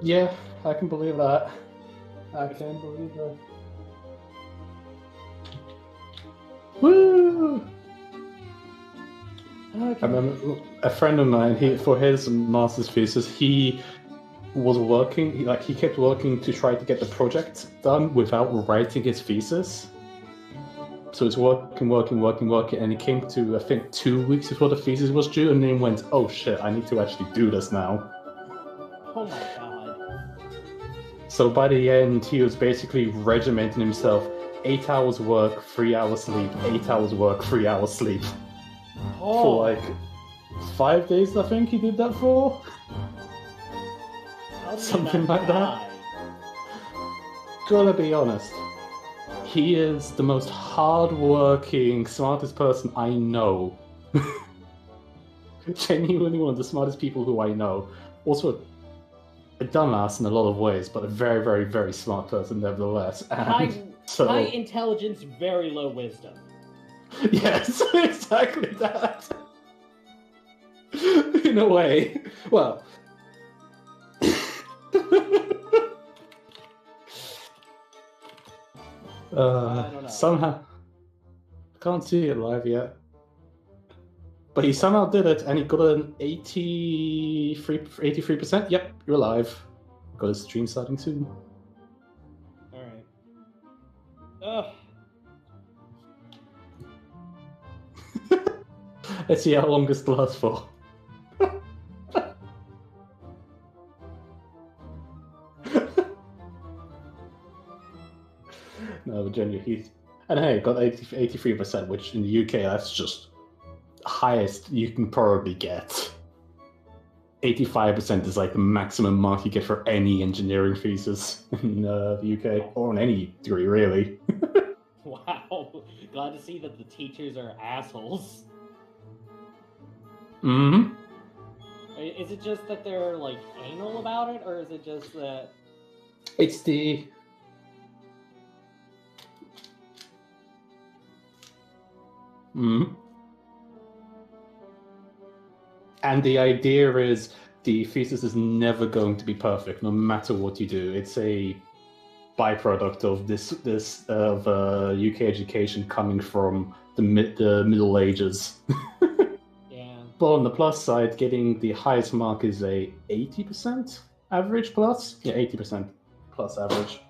Yeah, I can believe that. I can believe that. Woo! I Okay. remember a friend of mine. For his master's thesis, he was working. He kept working to try to get the project done without writing his thesis. So it's working, and it came to I think 2 weeks before the thesis was due, and then he went, "Oh shit, I need to actually do this now." Oh my god. So by the end, he was basically regimenting himself: 8 hours work, 3 hours sleep, 8 hours work, 3 hours sleep, for Oh. like 5 days. I think he did that for How did he something not like that. die? Gotta be honest, he is the most hardworking, smartest person I know. Genuinely one of the smartest people who I know. Also a dumbass in a lot of ways, but a very, very, very smart person nevertheless. And High intelligence, very low wisdom. Yes, exactly that. In a way. Well. I don't know. Somehow. I can't see it live yet. But he somehow did it, and he got an 83%. Yep, you're alive. Got his stream starting soon. Alright. Ugh. Let's see how long this lasts for. No, but genuinely, he's... And hey, got 83%, which in the UK, that's just highest you can probably get. 85% is like the maximum mark you get for any engineering thesis in the UK, or in any degree, really. Wow. Glad to see that the teachers are assholes. Mm-hmm. Is it just that they're, like, anal about it, or is it just that... It's the... Mm. And the idea is the thesis is never going to be perfect, no matter what you do. It's a byproduct of this UK education coming from the Middle Ages. Yeah. But on the plus side, getting the highest mark is a 80% average plus. Yeah, 80% plus average.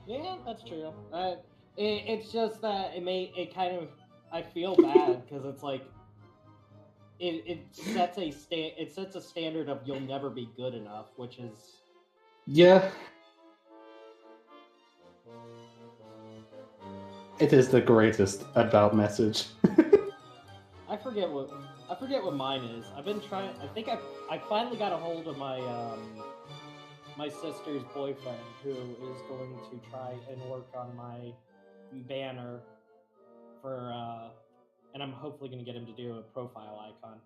Yeah, that's true. It's just that it kind of... I feel bad, because it's like... It sets a standard of you'll never be good enough, which is... Yeah. It is the greatest about message. I forget what mine is. I've been trying. I think I finally got a hold of my my sister's boyfriend, who is going to try and work on my banner for and I'm hopefully going to get him to do a profile icon.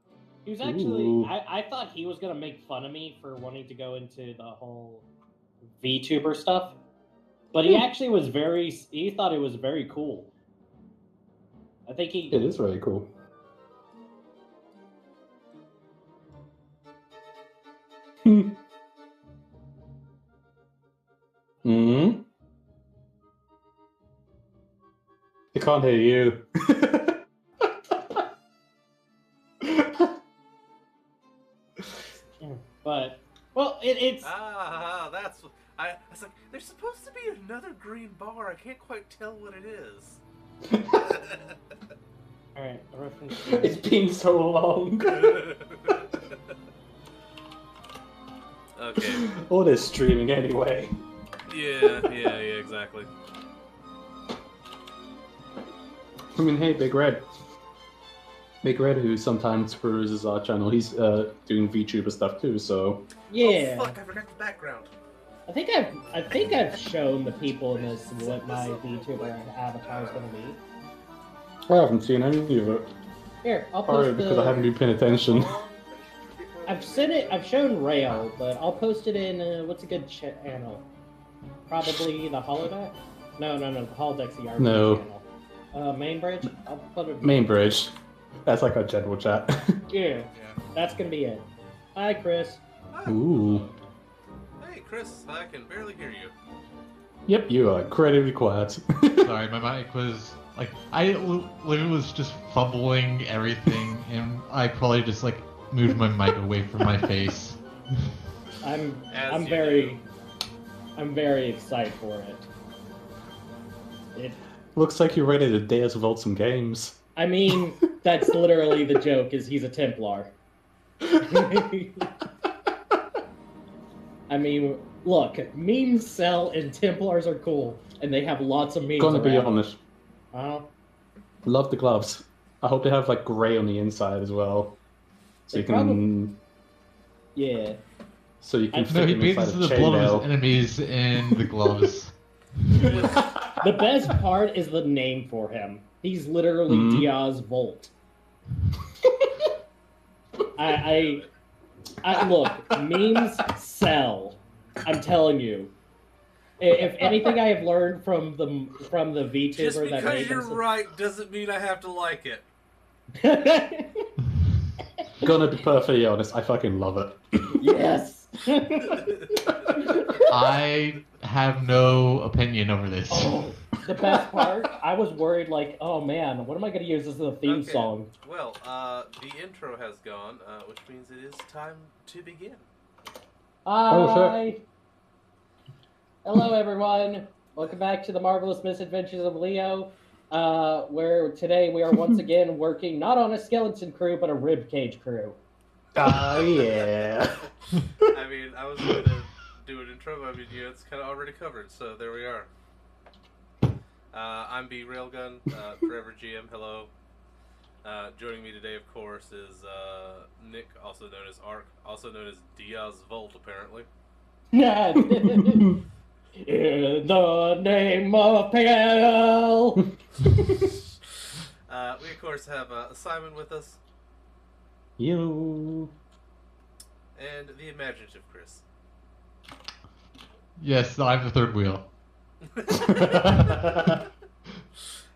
He was actually... I thought he was going to make fun of me for wanting to go into the whole VTuber stuff, but he actually was he thought it was very cool. I think he... It is very cool. Hmm. I can't hear you. But, well, it's... that's... I was like, there's supposed to be another green bar. I can't quite tell what it is. Alright, a reference. It's been so long. Okay. All this streaming anyway. Yeah, exactly. I mean, hey, Big Red. Big Red, who sometimes peruses our channel, he's doing VTuber stuff too, so... Yeah. Oh, fuck, I forgot the background. I think I've shown the people in this what my VTuber avatar is going to be. I haven't seen any of it. Here, I'll Probably post because I haven't been paying attention. I've shown Rail, but I'll post it in, what's a good channel? Probably the Holodeck? No, the Holodeck's the RPG channel. Main Bridge? I'll put it... Main Bridge. That's like our general chat. Yeah, that's gonna be it. Hi, Chris. Ooh. Hey, Chris, I can barely hear you. Yep, you are incredibly quiet. Sorry, my mic was like I literally was just fumbling everything, and I probably just like moved my mic away from my face. I'm very excited for it. Looks like you're ready to Deus Vault some games. I mean, that's literally the joke, is he's a Templar. I mean, look, memes sell and Templars are cool, and they have lots of memes Gonna be around. honest. Uh-huh. Love the gloves. I hope they have like grey on the inside as well, so They you can. Yeah. So you can No, fit he them inside bathes a the blood of his chainmail. enemies in the gloves. The best part is the name for him. He's literally Diaz Volt. I look, memes sell. I'm telling you. If anything I have learned from the VTuber Just that because made you're him right doesn't mean I have to like it. Gonna be perfectly honest, I fucking love it. Yes. I have no opinion over this. Oh, the best part, I was worried like, oh man, what am I going to use as a theme song? Well, the intro has gone, which means it is time to begin. Hi. Hello, everyone. Welcome back to the Marvelous Misadventures of L.E.O, where today we are once again working not on a skeleton crew, but a ribcage crew. Oh yeah. I mean, I was going to do an intro, but I mean, yeah, it's kind of already covered, so there we are. I'm B Railgun, Forever GM. Hello. Joining me today, of course, is Nick, also known as Ark, also known as Diaz Volt, apparently. In the name of Pale. We, of course, have Simon with us. You. And the imaginative Chris. Yes, I'm the third wheel.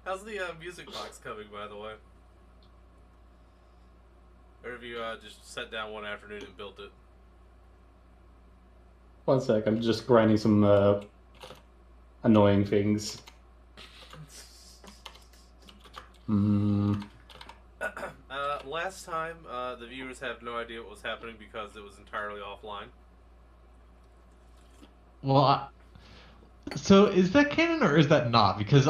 How's the music box coming, by the way? Or have you just sat down one afternoon and built it? One sec, I'm just grinding some annoying things. Last time, the viewers have no idea what was happening because it was entirely offline. Well, so is that canon or is that not? Because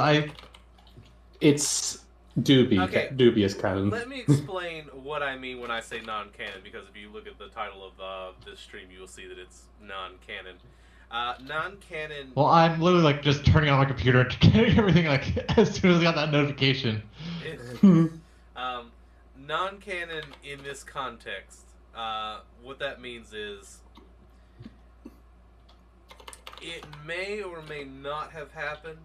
It's dubious canon. Let me explain what I mean when I say non-canon, because if you look at the title of this stream, you will see that it's non-canon. Non-canon... Well, I'm literally like just turning on my computer and getting everything like as soon as I got that notification. Non-canon in this context, what that means is it may or may not have happened,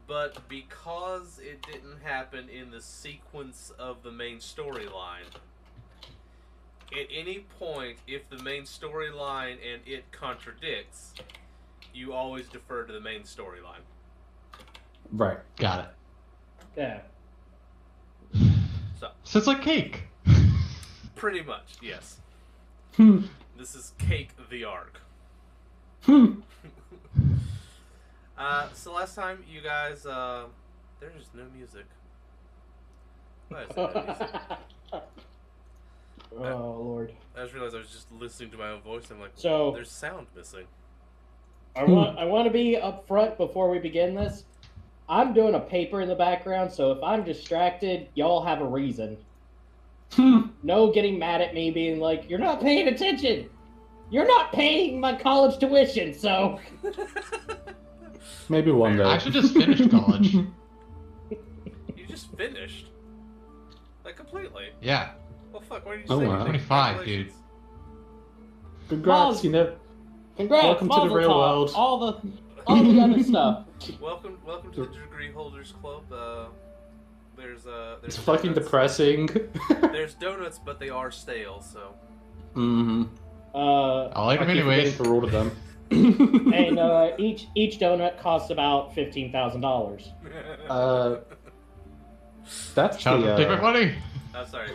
but because it didn't happen in the sequence of the main storyline, at any point, if the main storyline and it contradicts, you always defer to the main storyline. Right. Got it. Yeah. So it's like cake. Pretty much, yes. Hmm. This is Cake the Ark. So last time, you guys, there's no music. Why is there no music? Oh, Lord. I just realized I was just listening to my own voice. I'm like, So, there's sound missing. I want to be upfront before we begin this. I'm doing a paper in the background, so if I'm distracted, y'all have a reason. No getting mad at me being like, you're not paying attention! You're not paying my college tuition, so... Maybe one day. I actually just finished college. You just finished? Like, completely? Yeah. Well, fuck, why did you Oh, say wow. anything? 25, dude. Congrats, you know. Congrats, Welcome to the Mazel real tov, world. all the other stuff. Welcome to the Degree Holders Club. There's It's fucking donuts. depressing. There's donuts, but they are stale, so. Mm-hmm. I like I them keep anyways. forgetting to order them. And each donut costs about $15,000. That's Shut up, take my the money. I'm sorry,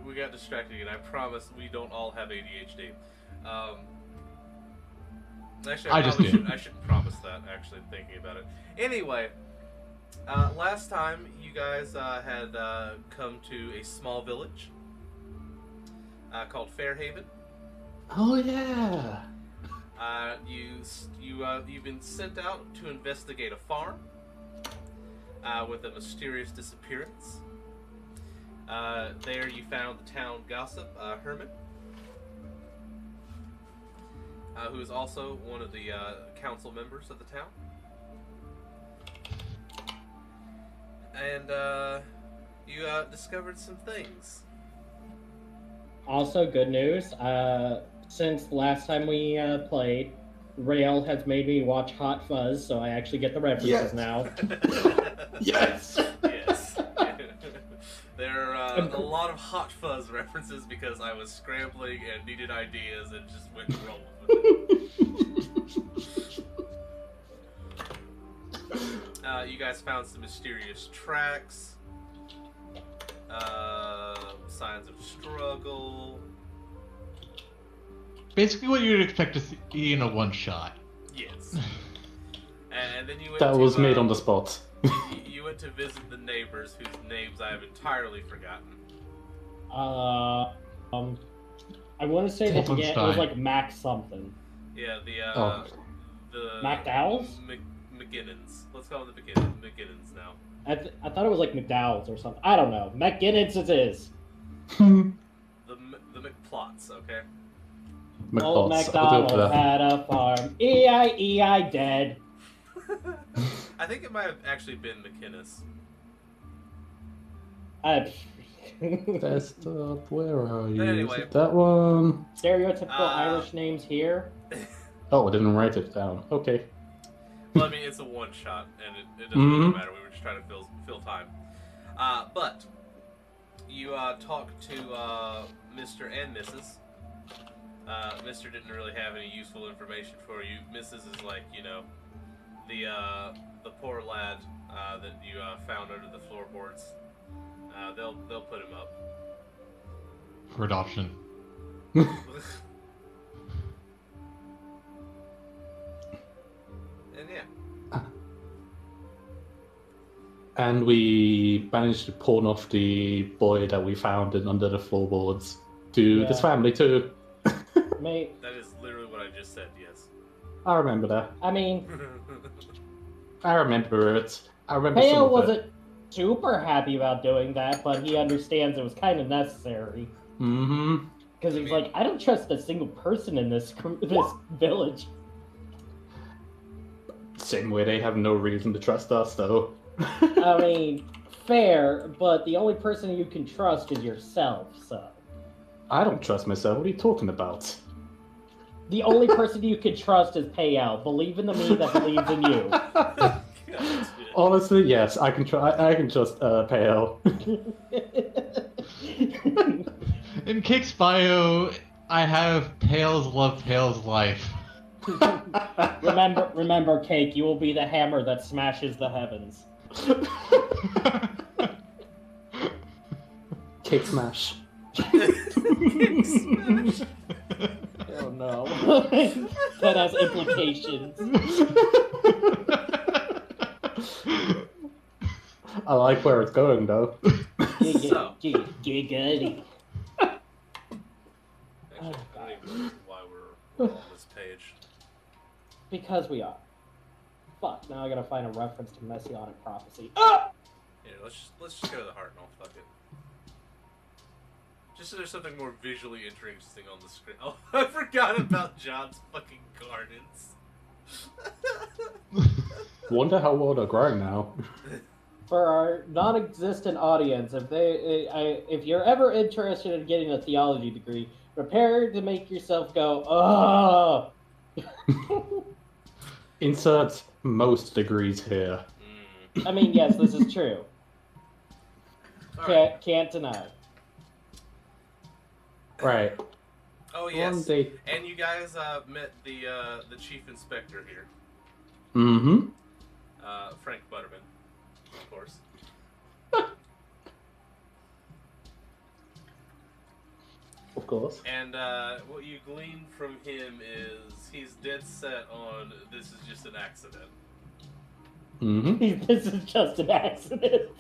we got distracted again. I promise we don't all have ADHD. Actually, I just I shouldn't promise that, actually, thinking about it. Anyway, last time you guys had come to a small village called Fairhaven. Oh yeah. You've been sent out to investigate a farm with a mysterious disappearance. There you found the town gossip, Herman, who is also one of the council members of the town. And you discovered some things. Also, good news. Since the last time we played, Rail has made me watch Hot Fuzz, so I actually get the references now. Yes. Yes. There are a lot of Hot Fuzz references because I was scrambling and needed ideas and just went to roll with it. You guys found some mysterious tracks, signs of struggle. Basically, what you'd expect to see in a one-shot. Yes. And then you went That to, was made on the spot. you went to visit the neighbors whose names I have entirely forgotten. I want to say that it was like Mac something. Yeah, the McDowell's? McGinnons. Let's call them the McGinnons now. I thought it was like McDowell's or something. I don't know. McGinnons it is. The McPlots, okay? Old MacDonald had a farm. E-I-E-I dead. I think it might have actually been McInnes. Desktop, where are you? Anyway. Is it that one? Stereotypical Irish names here. Oh, I didn't write it down. Okay. Well, I mean, it's a one-shot, and it doesn't really matter. We were just trying to fill time. But you talked to Mr. and Mrs. Mr. didn't really have any useful information for you. Mrs. is like, you know, the poor lad that you found under the floorboards. They'll put him up For adoption. And yeah. And we managed to pawn off the boy that we found under the floorboards to this family too. Mate, That is literally what I just said, yes. I remember that. I mean, I remember it. I remember Peo some of wasn't it. super happy about doing that, but he understands it was kind of necessary. Mm-hmm. Because he's like, I don't trust a single person in this village. Same way they have no reason to trust us, though. I mean, fair, but the only person you can trust is yourself, so. I don't trust myself. What are you talking about? The only person you can trust is Payal. Believe in the me that believes in you. Honestly, yes, I can I can trust Pale. In Cake's bio, I have Pale's love, Pale's life. Remember, Cake, you will be the hammer that smashes the heavens. Cake smash. Cake smash. Oh no. That has implications. I like where it's going, though. Giggity. Actually, I don't even know why we're on this page. Because we are. Fuck, now I gotta find a reference to Messianic prophecy. Ah! Yeah, let's just go to the heart and I'll fuck it. Just so there's something more visually interesting on the screen. Oh, I forgot about John's fucking gardens. Wonder how well they're growing now. For our non-existent audience, if you're ever interested in getting a theology degree, prepare to make yourself go, oh. Insert most degrees here. I mean, yes, this is true. Can't deny. Right. Oh yes. One day. And you guys met the chief inspector here, Mm-hmm. Frank Butterman, of course. of course. And what you glean from him is he's dead set on this is just an accident. Mm-hmm. This is just an accident.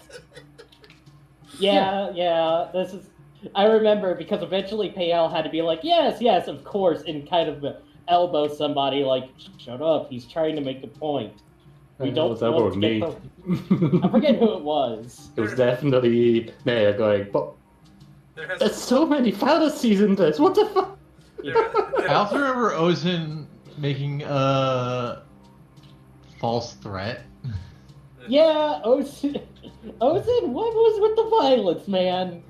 Yeah, this is... I remember, because eventually Payel had to be like, yes, of course, and kind of elbow somebody like, shut up, he's trying to make a point. We don't want to get the... I forget who it was. It was definitely Maya going, but there's so many fallacies in this, what the fuck? I also remember Ozin making a false threat. Yeah, Ozin, what was with the violence, man?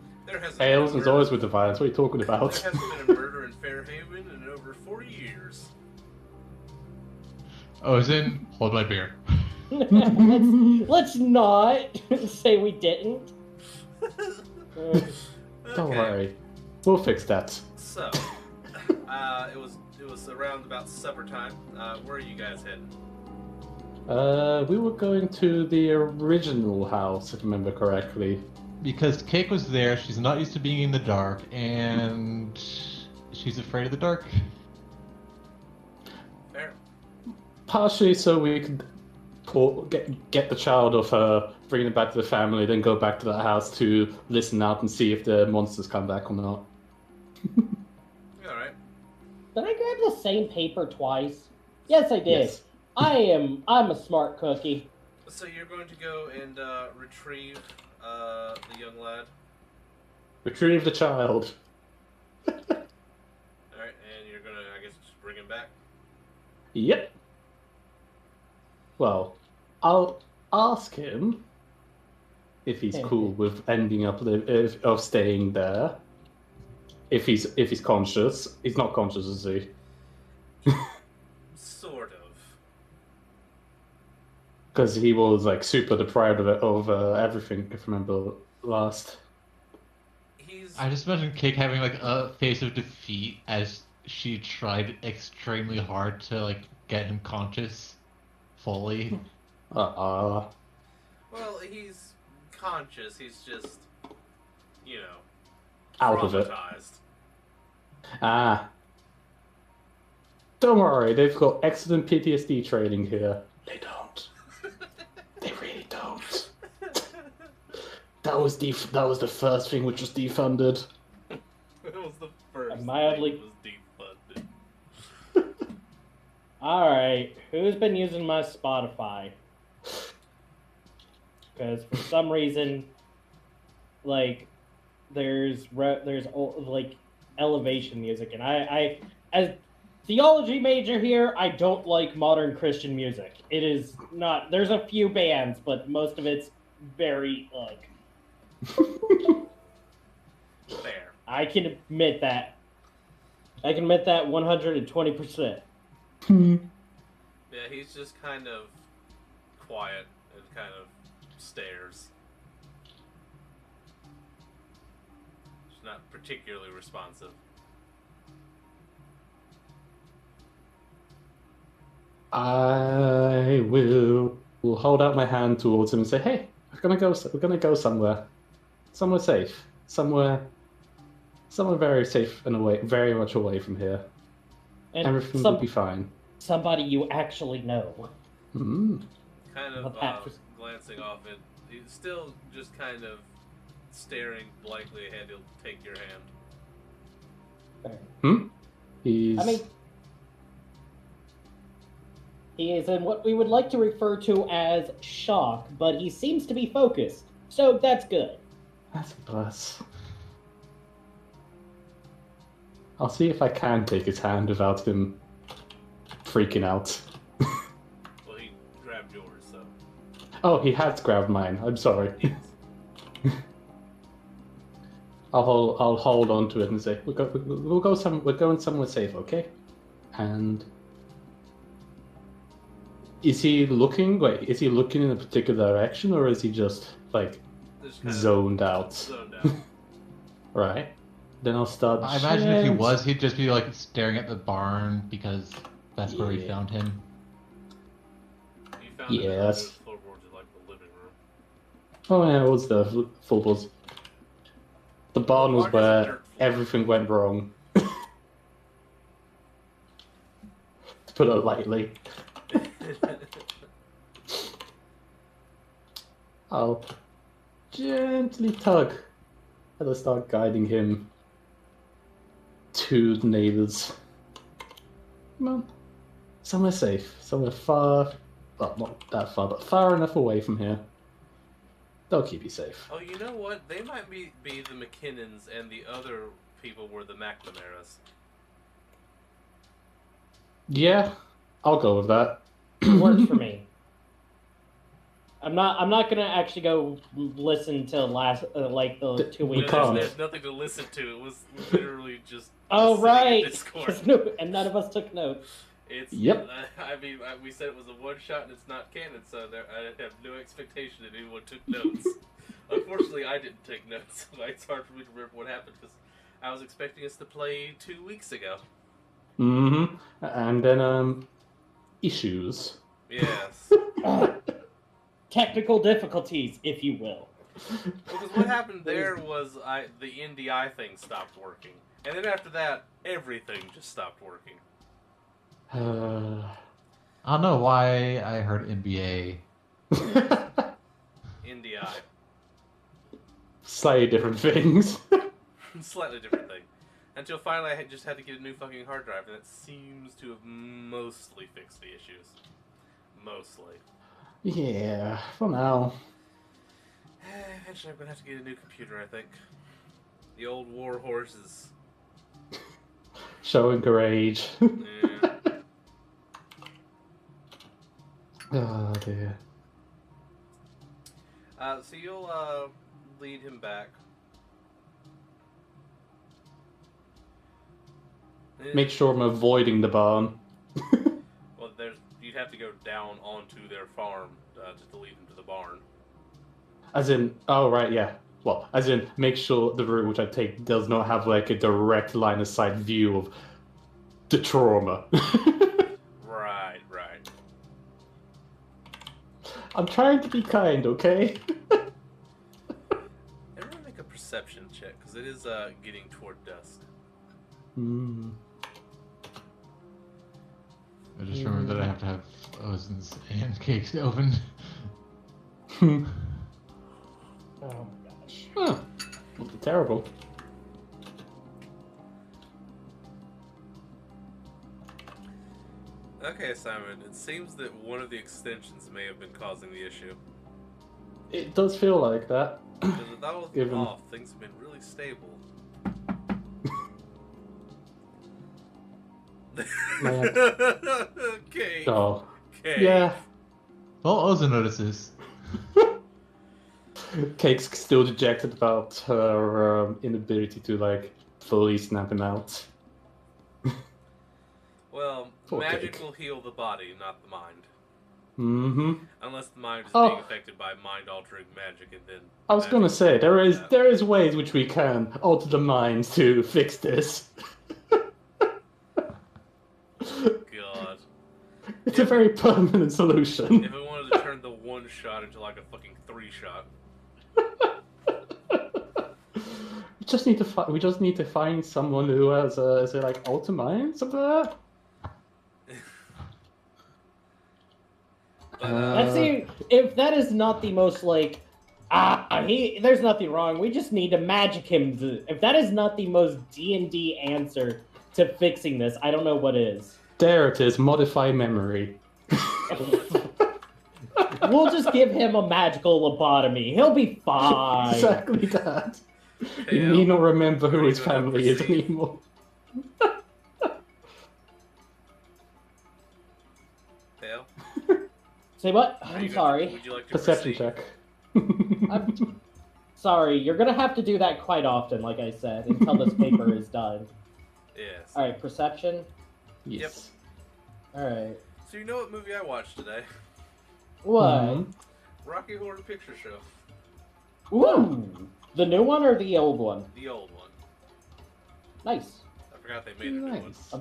Hey, Ozin's always with the violence, what are you talking about? There hasn't been a murder in Fairhaven in over 40 years. Ozin, hold my beer. let's not say we didn't. Don't worry, we'll fix that. So, it was around about supper time. Where are you guys heading? We were going to the original house, if I remember correctly. Because Cake was there, she's not used to being in the dark, and she's afraid of the dark. Fair. Partially so we could get the child of her, bring it back to the family, then go back to the house to listen out and see if the monsters come back or not. Alright. Did I grab the same paper twice? Yes, I did. Yes. I'm a smart cookie. So you're going to go and retrieve the young lad? Retrieve the child. Alright, and you're gonna, I guess, just bring him back? Yep. Well, I'll ask him if he's cool with ending up of staying there. If he's conscious, he's not conscious, is he? Sort of. Because he was like super deprived of everything. If I remember last. I just imagine Cake having like a face of defeat as she tried extremely hard to like get him conscious fully. Well, he's conscious. He's just, out of it. Traumatized. Don't worry, they've got excellent PTSD training here. They don't. They really don't. That was the first thing which was defunded. It was the first Mildly... thing was defunded. Alright, who's been using my Spotify? Because for some reason, like, there's like elevation music, and I as theology major here, I don't like modern Christian music. It is not. There's a few bands, but most of it's very Fair. I can admit that. I can admit that 120%. Yeah, he's just kind of quiet and kind of stares. He's not particularly responsive. I will hold out my hand towards him and say, "Hey, we're gonna go somewhere safe, somewhere very safe and away, very much away from here. And everything will be fine." Somebody you actually know. Mm. Kind of glancing off it, he's still just kind of staring blankly ahead. He'll take your hand. He is in what we would like to refer to as shock, but he seems to be focused, so that's good. That's a plus. I'll see if I can take his hand without him freaking out. Well, he grabbed yours, so. Oh, he has grabbed mine. I'm sorry. Yes. I'll hold on to it and say, we're going somewhere safe, okay? And is he looking in a particular direction, or is he just like zoned out? Zoned out. Right. Then I'll start. I imagine if he was, he'd just be like staring at the barn because that's where we found him. You found him in the floorboards of like the living room. Oh yeah, it was the floorboards. The barn was where everything went wrong. put it lightly. I'll gently tug as I start guiding him to the neighbors. Come on. Somewhere safe. Somewhere far... Well, not that far, but far enough away from here. They'll keep you safe. Oh, you know what? They might be the McKinnons, and the other people were the McNamaras. Yeah, I'll go with that. It works for me. I'm not gonna actually go listen to like the 2 weeks. There's nothing to listen to. It was literally just. Oh right. Discord. And none of us took notes. It's. Yep. I mean, we said it was a one shot, and it's not canon, so I have no expectation that anyone took notes. Unfortunately, I didn't take notes. It's hard for me to remember what happened because I was expecting us to play 2 weeks ago. Mm-hmm. And then issues. Yes. Technical difficulties, if you will. Because what happened there was the NDI thing stopped working, and then after that, everything just stopped working. I don't know why I heard NBA. NDI. Slightly different things. Slightly different thing. Until finally I just had to get a new fucking hard drive, and that seems to have mostly fixed the issues. Mostly. Yeah, for now. Eventually I'm gonna have to get a new computer, I think. The old war horses. Showing her age. Yeah. Oh dear. So you'll lead him back. Make sure I'm avoiding the barn. Well, you'd have to go down onto their farm to lead them to the barn. As in, oh right, yeah. Well, as in, make sure the route which I take does not have like a direct line of sight view of the trauma. Right. I'm trying to be kind, okay? Everyone make a perception check, because it is getting toward dusk. I just remember that I have to have Ozen's and Cake's open. Oh my gosh. Huh. Would be terrible. Okay, Simon, it seems that one of the extensions may have been causing the issue. It does feel like that. Because with all of them Given- off, things have been really stable. Okay. Oh. Okay. Yeah. Well, Ozen notices. Cake's still dejected about her inability to, like, fully snap him out. Well, Poor magic Cake. will heal the body, not the mind. Mm-hmm. Unless the mind is Oh. being affected by mind-altering magic, and then... I was gonna magic say, will there do is that. ways which we can alter the mind to fix this. God. It's a very permanent solution. If I wanted to turn the one shot into like a fucking 3-shot. We just need to find someone who has is it like alter mind, something like that? Let's see if that is not the most like there's nothing wrong. We just need to magic him. If that is not the most D&D answer to fixing this, I don't know what is. There it is, modify memory. We'll just give him a magical lobotomy. He'll be fine. Exactly that. He Hell, need not remember who we're his gonna family is proceed. anymore. Tail? Say what? Are you I'm going sorry. would you like to Perception proceed? check. I'm sorry. You're gonna have to do that quite often, like I said, until this paper is done. Yes. All right, perception. Yes. All right. So you know what movie I watched today? What? Mhm. Rocky Horror Picture Show. Ooh, the new one or the old one? The old one. Nice. I forgot they made a new one. Nice.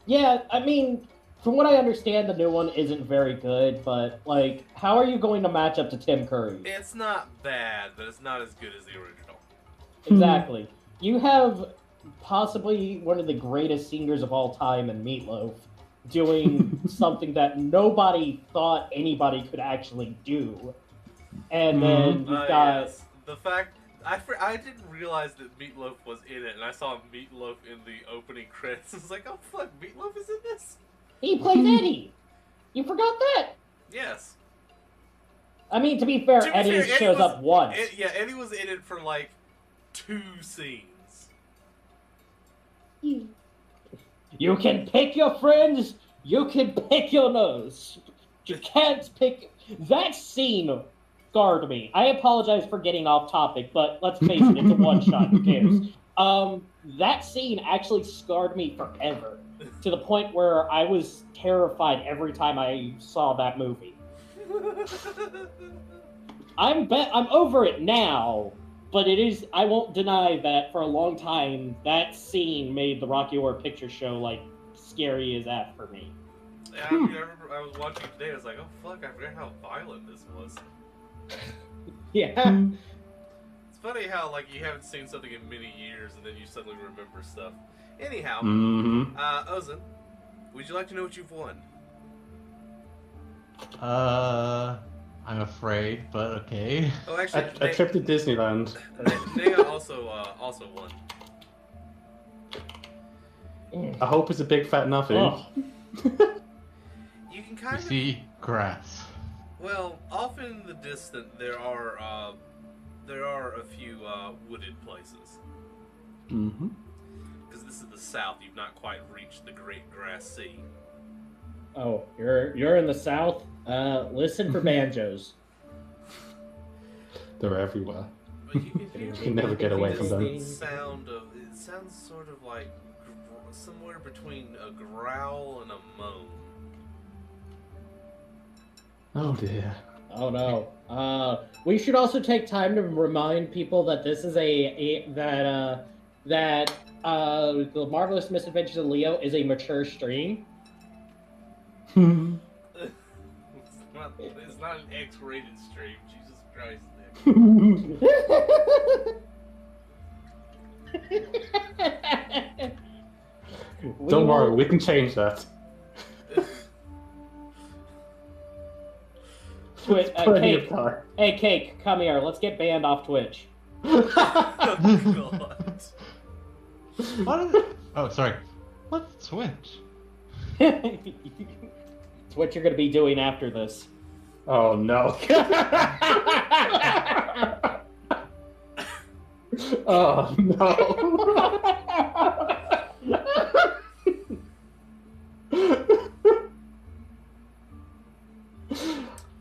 Yeah, I mean, from what I understand, the new one isn't very good. But like, how are you going to match up to Tim Curry? It's not bad, but it's not as good as the original. Exactly. You have possibly one of the greatest singers of all time in Meatloaf doing something that nobody thought anybody could actually do. And then you've got... Yes. The fact... I didn't realize that Meatloaf was in it, and I saw Meatloaf in the opening credits. I was like, oh fuck, Meatloaf is in this? He plays Eddie! You forgot that? Yes. I mean, to be fair, Eddie shows up once. Eddie was in it for like 2 scenes. You can pick your friends, you can pick your nose. You can't pick... That scene scarred me. I apologize for getting off topic, but let's face it, it's a one-shot, who cares? That scene actually scarred me forever, to the point where I was terrified every time I saw that movie. I'm over it now, but it is... I won't deny that for a long time, that scene made the Rocky Horror Picture Show, like, scary as that for me. Yeah, I remember I was watching it today, I was like, oh fuck, I forgot how violent this was. Yeah. It's funny how, like, you haven't seen something in many years, and then you suddenly remember stuff. Anyhow, Ozan, would you like to know what you've won? I'm afraid, but okay. Oh, actually, a trip to Disneyland. Nea also won. I hope it's a big fat nothing. Oh. You can kind of see grass. Well, off in the distance, there are a few wooded places. Mm-hmm. Because this is the south, you've not quite reached the Great Grass Sea. Oh, you're in the south? Listen for banjos. They're everywhere. But you can hear You can never get away from them. It sounds sort of like somewhere between a growl and a moan. Oh dear. Oh no. We should also take time to remind people that this is the Marvelous Misadventures of L.E.O. is a mature stream. It's not an X-rated stream. Jesus Christ, Nick. Don't worry, we can change that. Cake. Hey, Cake, come here. Let's get banned off Twitch. Oh, God. What is it? Oh, sorry. What's Twitch? It's what you're going to be doing after this. Oh no. Oh no.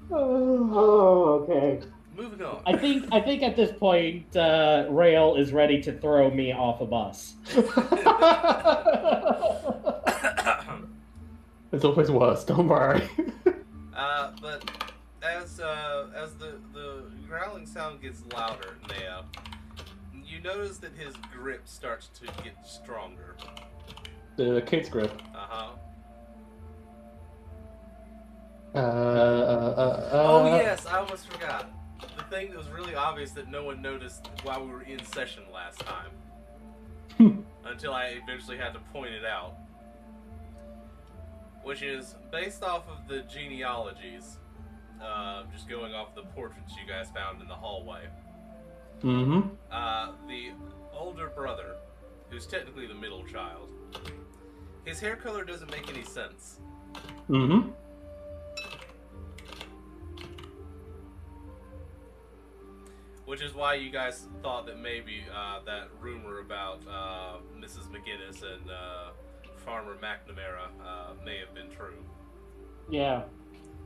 Oh, okay. Moving on. I think at this point, Rail is ready to throw me off a bus. It's always worse, don't worry. But as the growling sound gets louder, Nea, you notice that his grip starts to get stronger. The kid's grip. Oh yes, I almost forgot. The thing that was really obvious that no one noticed while we were in session last time. Until I eventually had to point it out. Which is based off of the genealogies, just going off the portraits you guys found in the hallway. Mm-hmm. The older brother, who's technically the middle child, his hair color doesn't make any sense. Mm-hmm. Which is why you guys thought that maybe that rumor about Mrs. McGinnis and Farmer McNamara may have been true. Yeah.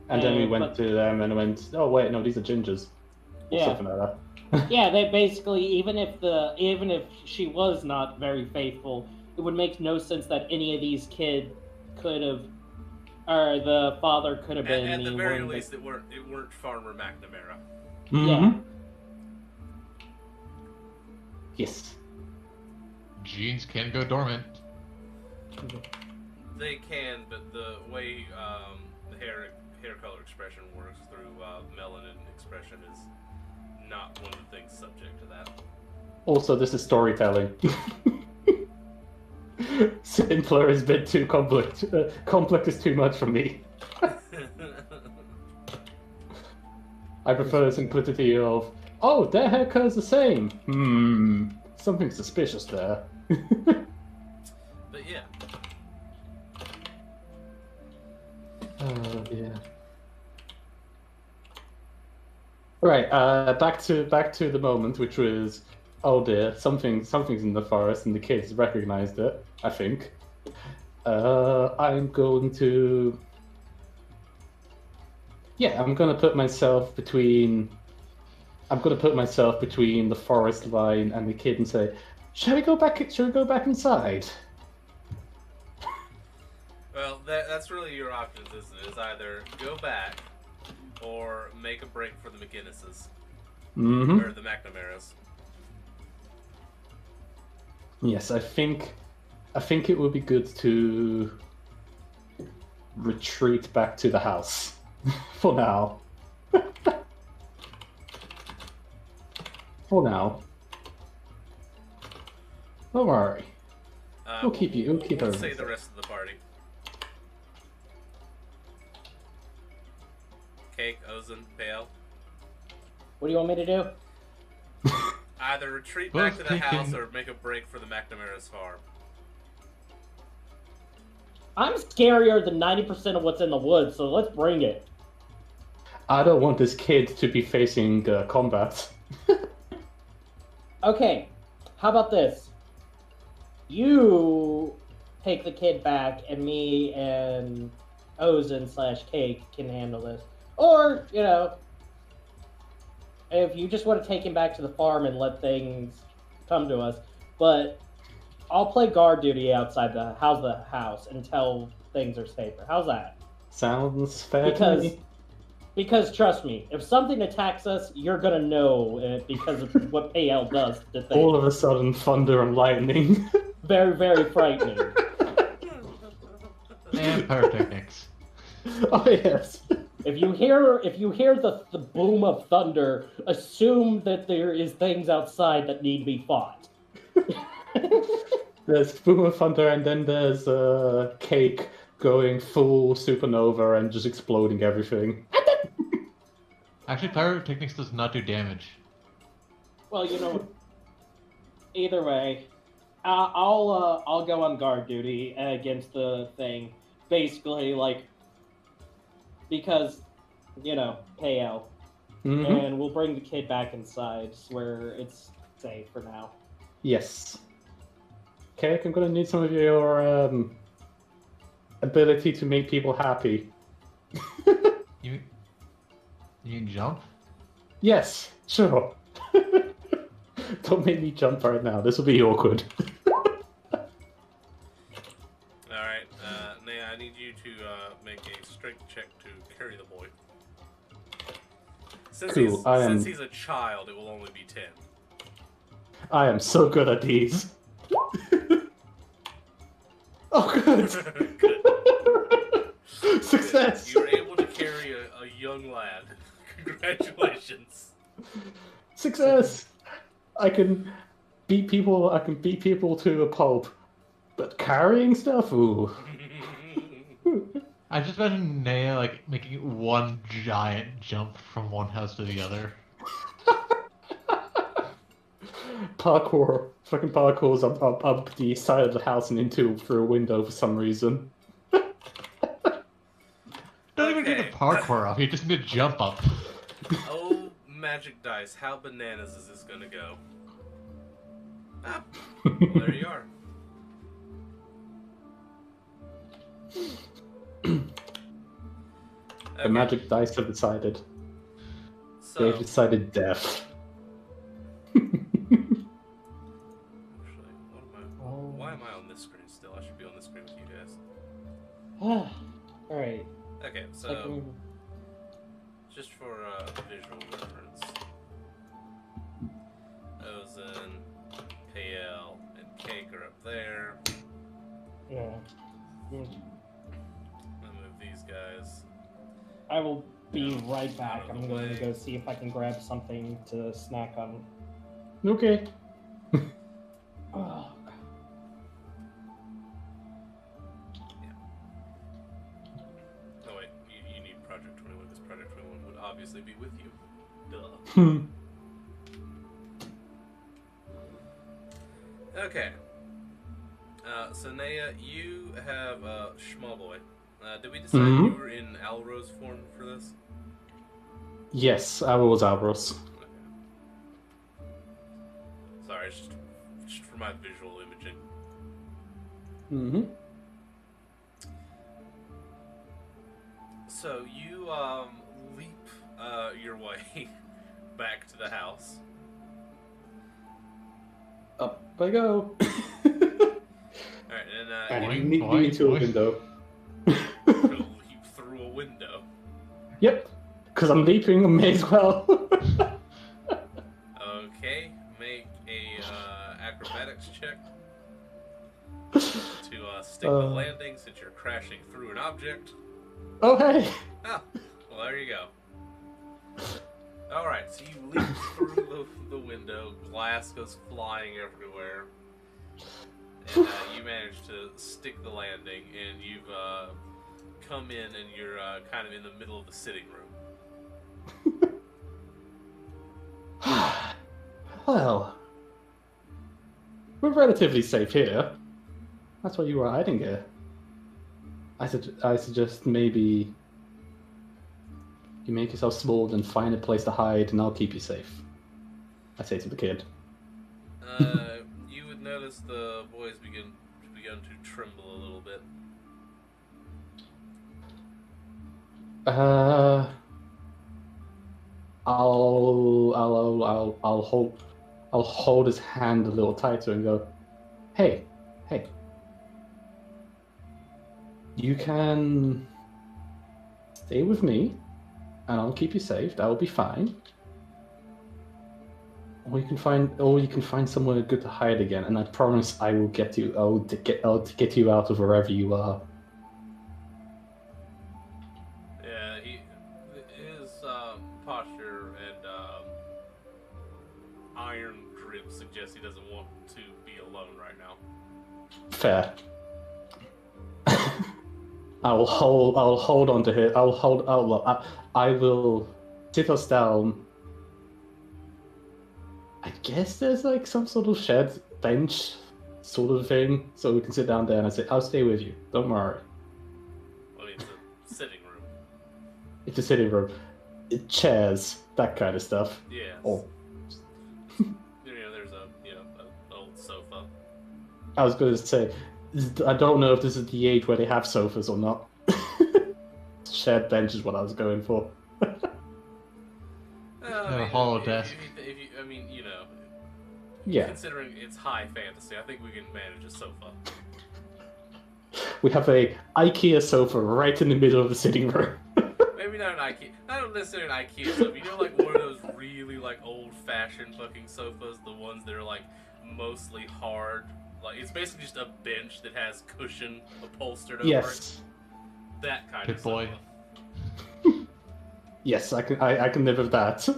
And then we went to them and went, oh wait, no, these are gingers. Yeah. Something like that. Yeah, they basically, even if she was not very faithful, it would make no sense that any of these kids could have, or the father could have been. At the very least, it weren't Farmer McNamara. Mm-hmm. Yeah. Yes. Genes can go dormant. They can, but the way the hair color expression works through melanin expression is not one of the things subject to that. Also, this is storytelling. Simpler is a bit too complex. Complex is too much for me. I prefer the simplicity of, oh, their haircut's the same. Something suspicious there. But yeah. Yeah. Right. Back to the moment, which was, oh dear, something's in the forest, and the kids recognized it. I think. I'm going to. Yeah, I'm gonna put myself between the forest line and the kid and say, "Shall we go back? Shall we go back inside?" Well, that's really your options, isn't it? Is either go back or make a break for the McGinnises. Or the McNamara's. Yes, I think it would be good to retreat back to the house for now. For now. Don't worry. We'll keep Let's say the rest of the party. Cake, Ozen, Pale. What do you want me to do? Either retreat back to the house or make a break for the McNamara's farm. I'm scarier than 90% of what's in the woods, so let's bring it. I don't want this kid to be facing combat. Okay, how about this? You take the kid back, and me and Ozen/Cake can handle this. Or, you know, if you just want to take him back to the farm and let things come to us. But I'll play guard duty outside the house until things are safer. How's that? Sounds fair to me. Because trust me, if something attacks us, you're gonna know it because of what AL does to things. All of a sudden, thunder and lightning. Very, very frightening. And pyrotechnics. Oh yes. If you hear the boom of thunder, assume that there is things outside that need to be fought. There's boom of thunder, and then there's Cake going full supernova and just exploding everything. Actually, pyrotechnics does not do damage. Well, you know, either way, I'll go on guard duty against the thing. Basically, like, because, you know, KL. And we'll bring the kid back inside where it's safe for now. Yes. Cake, I'm gonna need some of your ability to make people happy. You can jump? Yes, sure. Don't make me jump right now. This will be awkward. Alright, Naya, I need you to make a strength check to carry the boy. Since he's a child, it will only be 10. I am so good at these. Oh, good. Good. Success. You're able to carry a young lad. Congratulations. Success. I can beat people to a pulp, but carrying stuff, ooh. I just imagine Naya like making one giant jump from one house to the other. Parkour. Fucking parkours up the side of the house and through a window for some reason. Don't even need to parkour up, you just need to jump up. Oh, magic dice, how bananas is this gonna go? Ah, well, there you are. The magic dice have decided. So, They've decided death. actually, why am I on this screen still? I should be on this screen with you guys. Alright. Okay, so just for visual reference, Ozen, KL, and Cake are up there. Yeah. I'll move these guys. I will be right back. I'm going to go see if I can grab something to snack on. Okay. Oh. obviously be with you. Duh. Okay. So Naya, you have Schmall Boy. Did we decide you were in Alro's form for this? Yes, I was Alros. Okay. Sorry, it's just for my visual imaging. Mm-hmm. So you leap your way back to the house. Up I go. Alright, And you you need me to a window. leap through a window. Yep, because I'm leaping, I may as well. Okay, make a acrobatics check to stick the landing since you're crashing through an object. Oh, hey! Oh, well, there you go. Alright, so you leap through the window, glass goes flying everywhere, and you manage to stick the landing, and you've come in and you're kind of in the middle of the sitting room. Well, we're relatively safe here. That's why you were hiding here. I suggest maybe you make yourself small and find a place to hide, and I'll keep you safe. I say to the kid. You would notice the boys begun to tremble a little bit. I'll hold his hand a little tighter and go, hey, you can stay with me, and I'll keep you safe. That will be fine. Or you can find somewhere good to hide again, and I promise I will get you. I'll get you out of wherever you are. Yeah, his posture and iron grip suggests he doesn't want to be alone right now. Fair. I'll hold on to it. I will sit us down. I guess there's like some sort of shed bench sort of thing, so we can sit down there, and I say, I'll stay with you. Don't worry. Well, it's a sitting room. It's a sitting room. Chairs, that kind of stuff. Yes. Oh. There's an old sofa. I was going to say, I don't know if this is the age where they have sofas or not. Shared bench is what I was going for. A hollow desk. Yeah. Considering it's high fantasy, I think we can manage a sofa. We have a IKEA sofa right in the middle of the sitting room. Maybe not an IKEA, not necessarily an IKEA sofa. You know, like one of those really like old-fashioned fucking sofas, the ones that are like mostly hard. Like it's basically just a bench that has cushion upholstered over it. That kind Good of boy. sofa. Yes, I can live with that.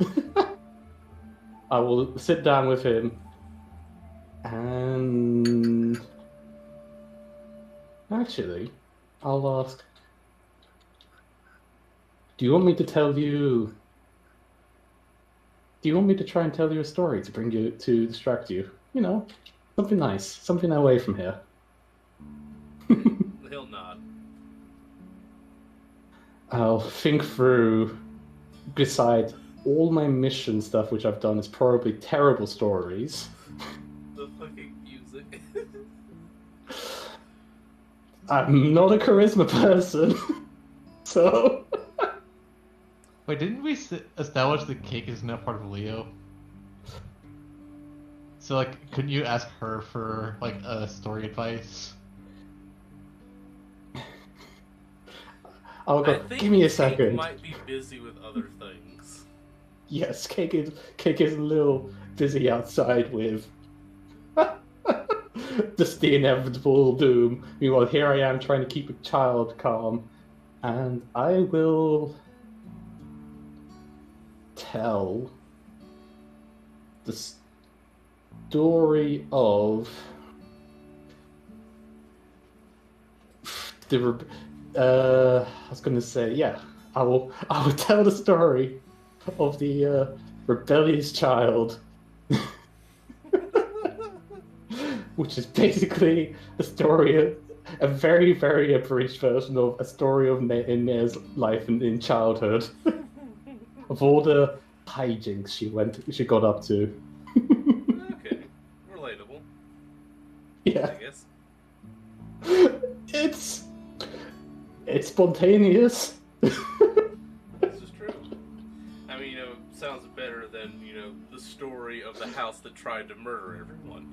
I will sit down with him, and actually, I'll ask, do you want me to try and tell you a story to distract you? You know, something nice, something away from here. He'll nod. I'll think through, beside all my mission stuff which I've done is probably terrible stories. The fucking music. I'm not a charisma person, so... Wait, didn't we establish that Cake is not part of L.E.O? So, like, couldn't you ask her for, like, a story advice? I'll go, give me a second. Cake might be busy with other things. Yes, Cake is a little busy outside with just the inevitable doom. Meanwhile, here I am trying to keep a child calm, and I will tell the story of I was going to say, yeah, I will tell the story of the rebellious child, which is basically a very, very abridged version of a story of Nair's life in childhood, of all the hijinks she got up to. Okay, relatable. Yeah, I guess. It's spontaneous. This is true. I mean, sounds better than, the story of the house that tried to murder everyone.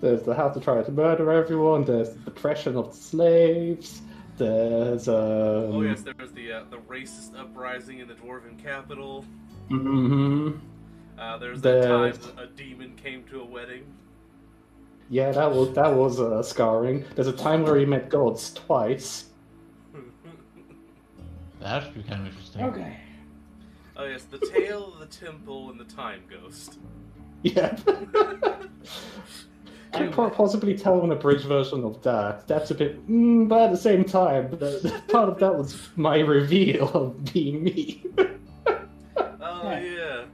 There's the house that tried to murder everyone. There's the depression of the slaves. There's Oh yes, there's the racist uprising in the dwarven capital. Mm-hmm. There's that time a demon came to a wedding. Yeah, that was scarring. There's a time where he met gods twice. That should be kind of interesting. Okay. Oh yes, the tale of the temple and the time ghost. Yeah. Could possibly tell an abridged version of that. That's a bit, but at the same time, part of that was my reveal of being me. Oh yeah,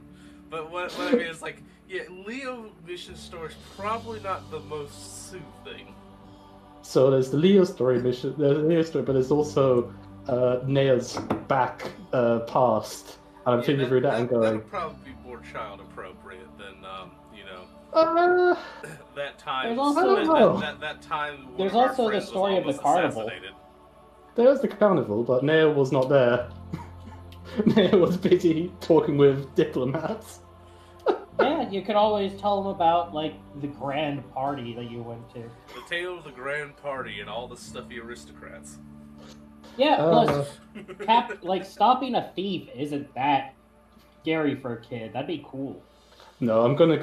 but what I mean is like, yeah, Leo mission story is probably not the most soothing. So there's the Leo story mission, there's the Leo story, but there's also Nea's back past. And I'm thinking through that and going, that'll probably be more child appropriate than that time. There's also that time. There's also the story of the carnival. There's the carnival, but Nea was not there. Nea was busy talking with diplomats. Yeah, you could always tell them about, like, the grand party that you went to. The tale of the grand party and all the stuffy aristocrats. Yeah, plus, stopping a thief isn't that scary for a kid. That'd be cool. No, I'm gonna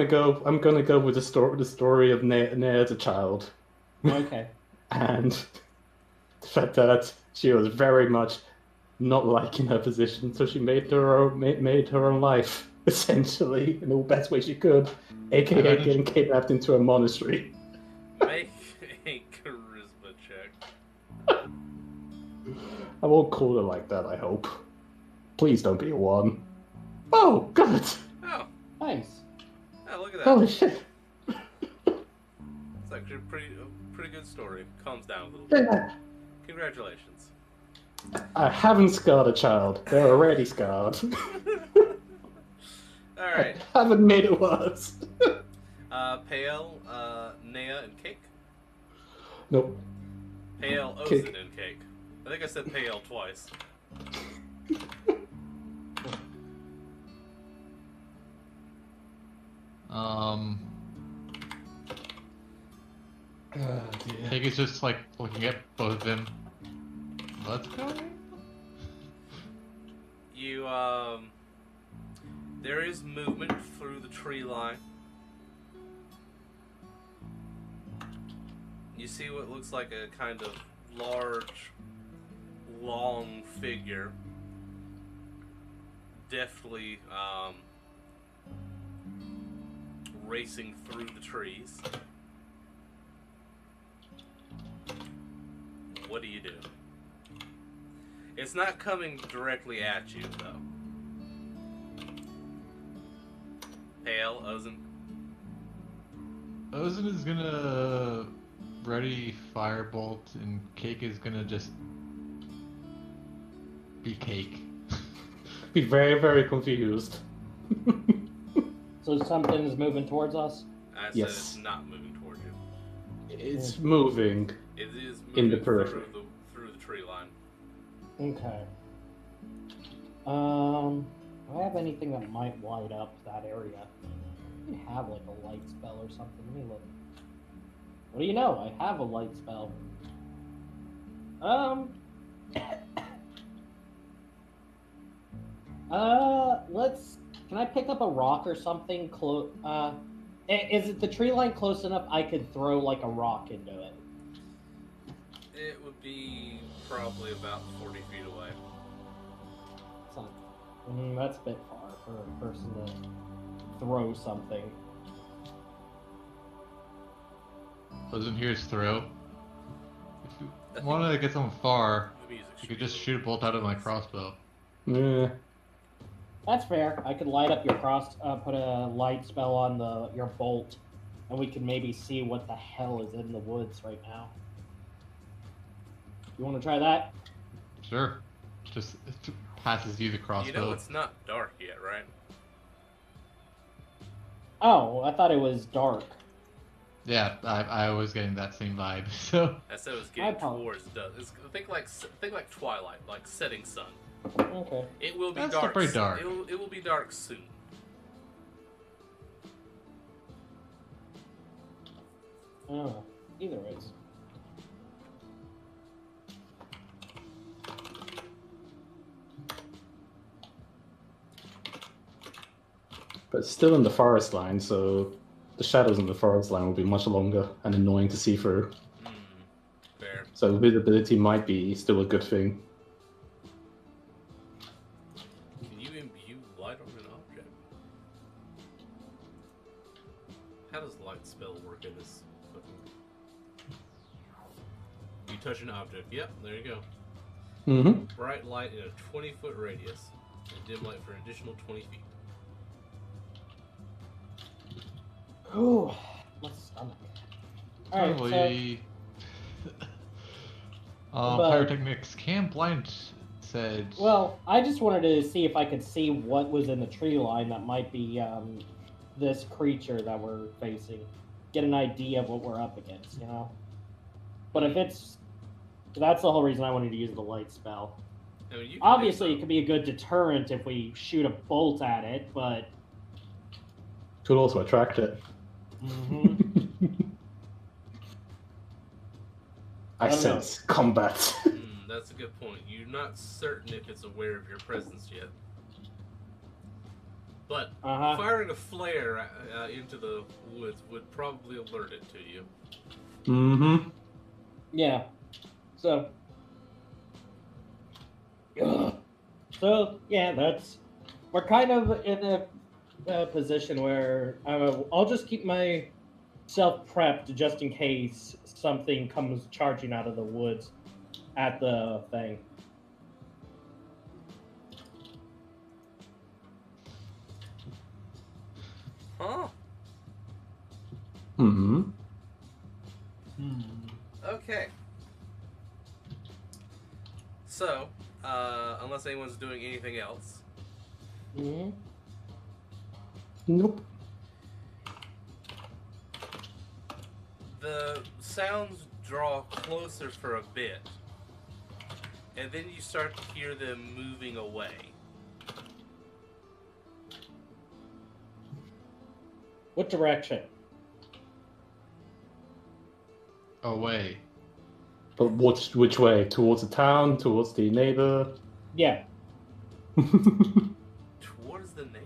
go with the story of Nea as a child. Okay. And the fact that she was very much not liking her position, so she made her own life, essentially, in the best way she could, aka getting kidnapped into a monastery. Make a charisma check. I won't call her like that, I hope. Please don't be a 1. Oh, good! Oh. Nice. Oh, look at that. Holy shit. It's actually a pretty good story. Calms down a little bit. Yeah. Congratulations. I haven't scarred a child. They're already scarred. Alright. I haven't made it worse. Pale, Nea, and Cake? Nope. Pale, Ozin, and Cake. I think I said Pale twice. I think it's just like looking at both of them. Let's go. There is movement through the tree line. You see what looks like a kind of large, long figure deftly racing through the trees. What do you do? It's not coming directly at you, though. Pale, Ozin. Ozin is gonna ready firebolt, and Cake is gonna just be Cake. Be very, very confused. So something is moving towards us? I said it's not moving towards you. It's moving. It is moving in the periphery. Through the tree line. Okay. Do I have anything that might light up that area? I have like a light spell or something. Let me look. What do you know? I have a light spell. Can I pick up a rock or something is it the tree line close enough I could throw like a rock into it? It would be probably about 40 feet away. That's a bit far for a person to throw something. Ozin here's throw. If you want to get someone far, you could just shoot a bolt out of my crossbow. Yeah. That's fair. I could light up your put a light spell on your bolt, and we can maybe see what the hell is in the woods right now. You want to try that? Sure. Just passes you the crossbow. You know it's not dark yet, right? Oh, I thought it was dark. Yeah, I was getting that same vibe. So I said it was getting towards dusk. Think like twilight, like setting sun. Okay. It will be That's dark. still pretty dark. It will be dark soon. Oh, either ways. But it's still in the forest line, so the shadows in the forest line will be much longer and annoying to see through. Fair. So visibility might be still a good thing. Can you imbue light on an object? How does light spell work in this? You touch an object. Yep, there you go. Mm-hmm. Bright light in a 20-foot radius, and dim light for an additional 20 feet. Ooh, my stomach. Alright, probably. Pyrotechnics can blind said. Well, I just wanted to see if I could see what was in the tree line that might be this creature that we're facing. Get an idea of what we're up against, you know? But if it's... That's the whole reason I wanted to use the light spell. I mean, you can Obviously, it could be a good deterrent if we shoot a bolt at it, but... Could also attract it. Mm-hmm. I sense combat. That's a good point. You're not certain if it's aware of your presence yet. But firing a flare into the woods would probably alert it to you. Mm-hmm. Yeah. So yeah, we're kind of in a position where I'll just keep myself prepped just in case something comes charging out of the woods at the thing. Huh? Mm-hmm. Okay. So, unless anyone's doing anything else. Mm-hmm. Nope. The sounds draw closer for a bit, and then you start to hear them moving away. What direction? Away. But which way? Towards the town? Towards the neighbor? Yeah. Towards the neighbors.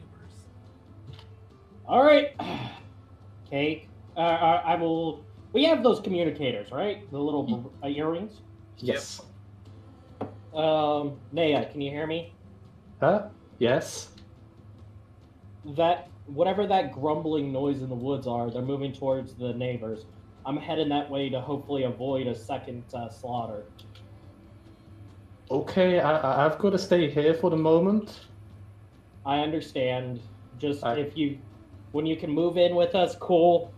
All right. Okay. I will. We have those communicators, right? The little earrings. Yes. Naya, can you hear me? Huh? Yes. That whatever that grumbling noise in the woods are, they're moving towards the neighbors. I'm heading that way to hopefully avoid a second slaughter. Okay, I've got to stay here for the moment. I understand. Just when you can move in with us, cool.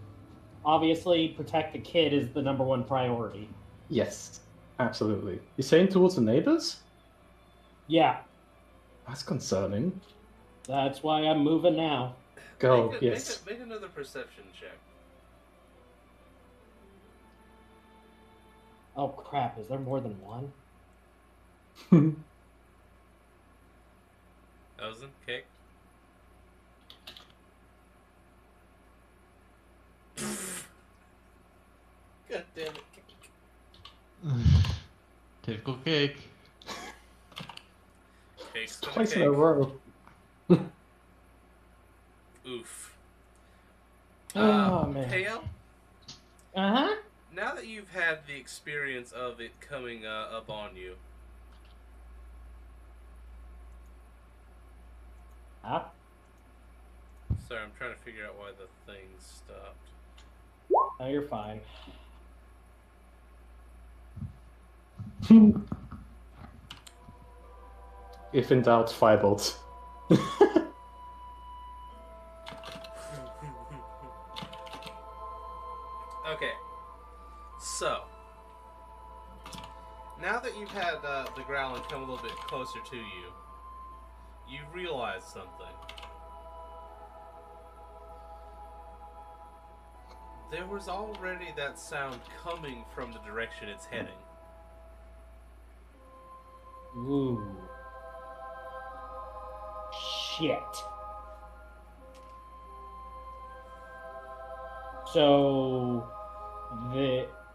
Obviously, protect the kid is the #1 priority. Yes, absolutely. You're saying towards the neighbors? Yeah. That's concerning. That's why I'm moving now. Go, yes. Make another perception check. Oh crap, is there more than one? Thousand, okay. God damn it. Typical cake. Cake's Twice cake. in a row. Oof. Oh man. Pale? Uh-huh. Now that you've had the experience of it coming up on you, sorry, I'm trying to figure out why the thing stopped. No, you're fine. If in doubt, firebolt. Okay, so now that you've had the growling come a little bit closer to you, you realize something. There was already that sound coming from the direction it's heading. Ooh. Shit. So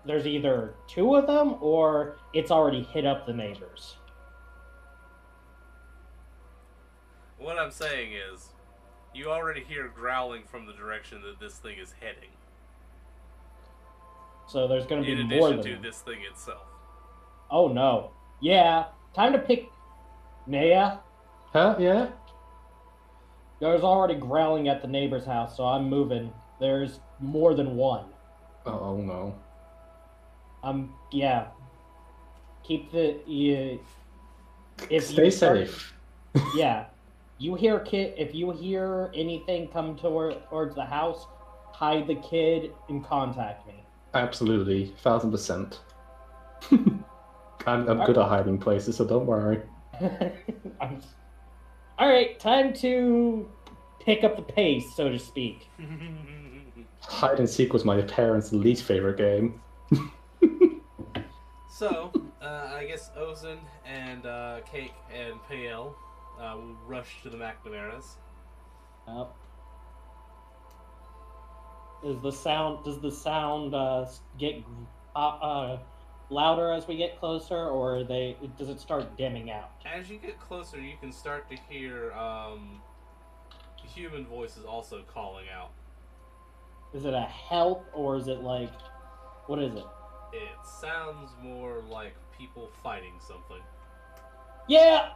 there's either two of them or it's already hit up the neighbors. What I'm saying is, you already hear growling from the direction that this thing is heading. So there's going to be in more addition than to this thing itself. Oh no. Yeah. Time to pick Naya. Huh? Yeah? There's already growling at the neighbor's house, so I'm moving. There's more than one. Oh no. Yeah. Keep the if Stay you start, safe. Yeah. If you hear anything come towards the house, hide the kid and contact me. Absolutely, 1000%. I'm good at hiding places, so don't worry. Alright, time to pick up the pace, so to speak. Hide and seek was my parents' least favorite game. So, I guess Ozen and Cake and Pale will rush to the McNamara's. Yep. Does the sound get louder as we get closer, or does it start dimming out? As you get closer, you can start to hear human voices also calling out. Is it a help, or is it like, what is it? It sounds more like people fighting something. Yeah,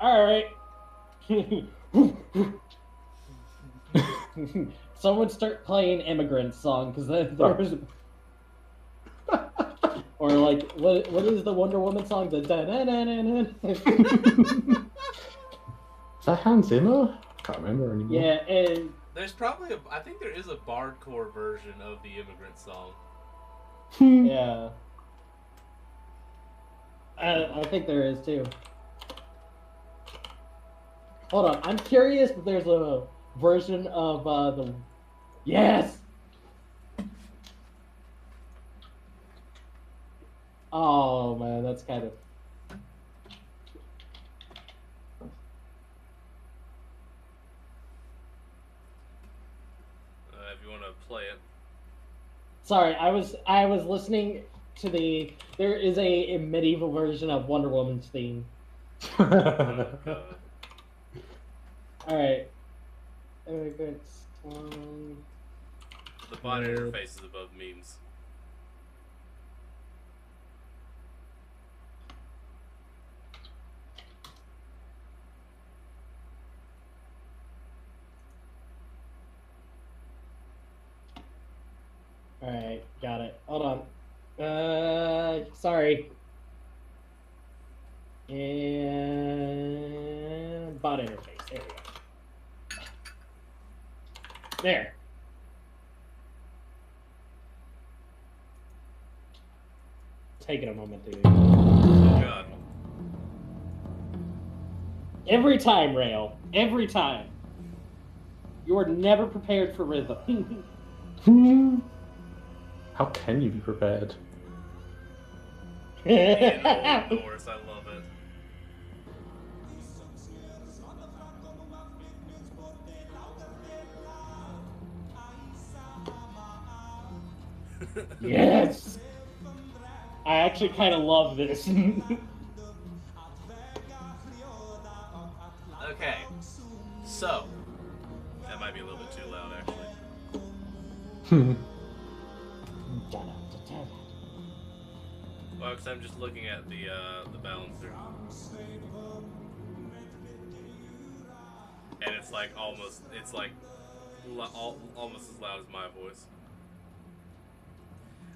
all right. Someone start playing Immigrant Song, because there's... Or like, what is the Wonder Woman song? The Is that Hans Zimmer? I can't remember anymore. Yeah, there's probably I think there is a bardcore version of the Immigrant Song. Yeah. I think there is too. Hold on, I'm curious if there's a version of the... Yes! Oh man, that's kind of... If you want to play it. Sorry, I was listening to the... There is a medieval version of Wonder Woman's theme. Oh, God. Alright. The bot interface is above memes. Alright, got it. Hold on. Sorry. And bot interface. There we go. There. Taking a moment, dude. Oh, God. Every time, Rail. Every time. You are never prepared for rhythm. How can you be prepared? Norse, I love it. Yes! I actually kind of love this. Okay, so that might be a little bit too loud, actually. Well, because I'm just looking at the balancer, and it's like almost as loud as my voice,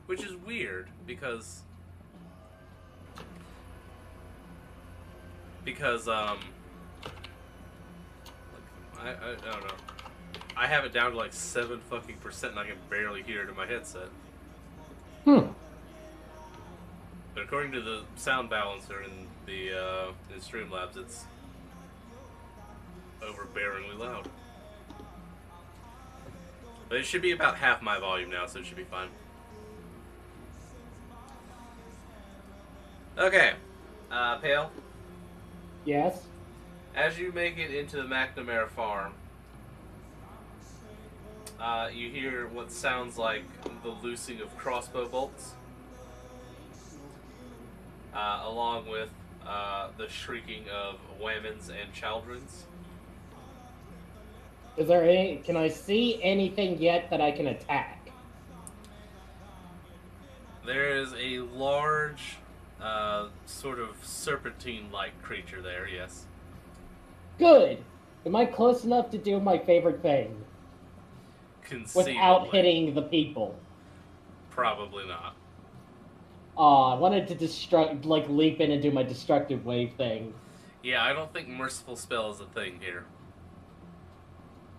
which is weird because I don't know. I have it down to like 7% and I can barely hear it in my headset. Hmm. But according to the sound balancer in the in Streamlabs, it's overbearingly loud. But it should be about half my volume now, so it should be fine. Okay, Pale. Yes. As you make it into the McNamara farm, you hear what sounds like the loosing of crossbow bolts, along with the shrieking of women's and children's. Is there any? Can I see anything yet that I can attack? There is a large, sort of serpentine-like creature there. Yes. Good. Am I close enough to do my favorite thing Conceivably. without hitting the people? Probably not. I wanted to leap in and do my destructive wave thing. Yeah, I don't think merciful spell is a thing here.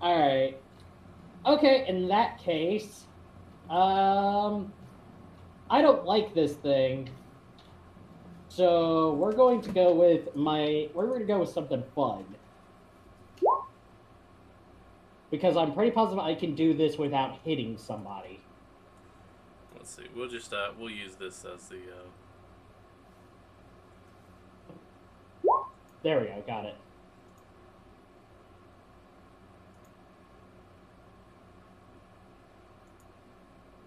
Alright. Okay, in that case, I don't like this thing. So we're going to go with something fun. Because I'm pretty positive I can do this without hitting somebody. Let's see. We'll just we'll use this as the There we go, got it.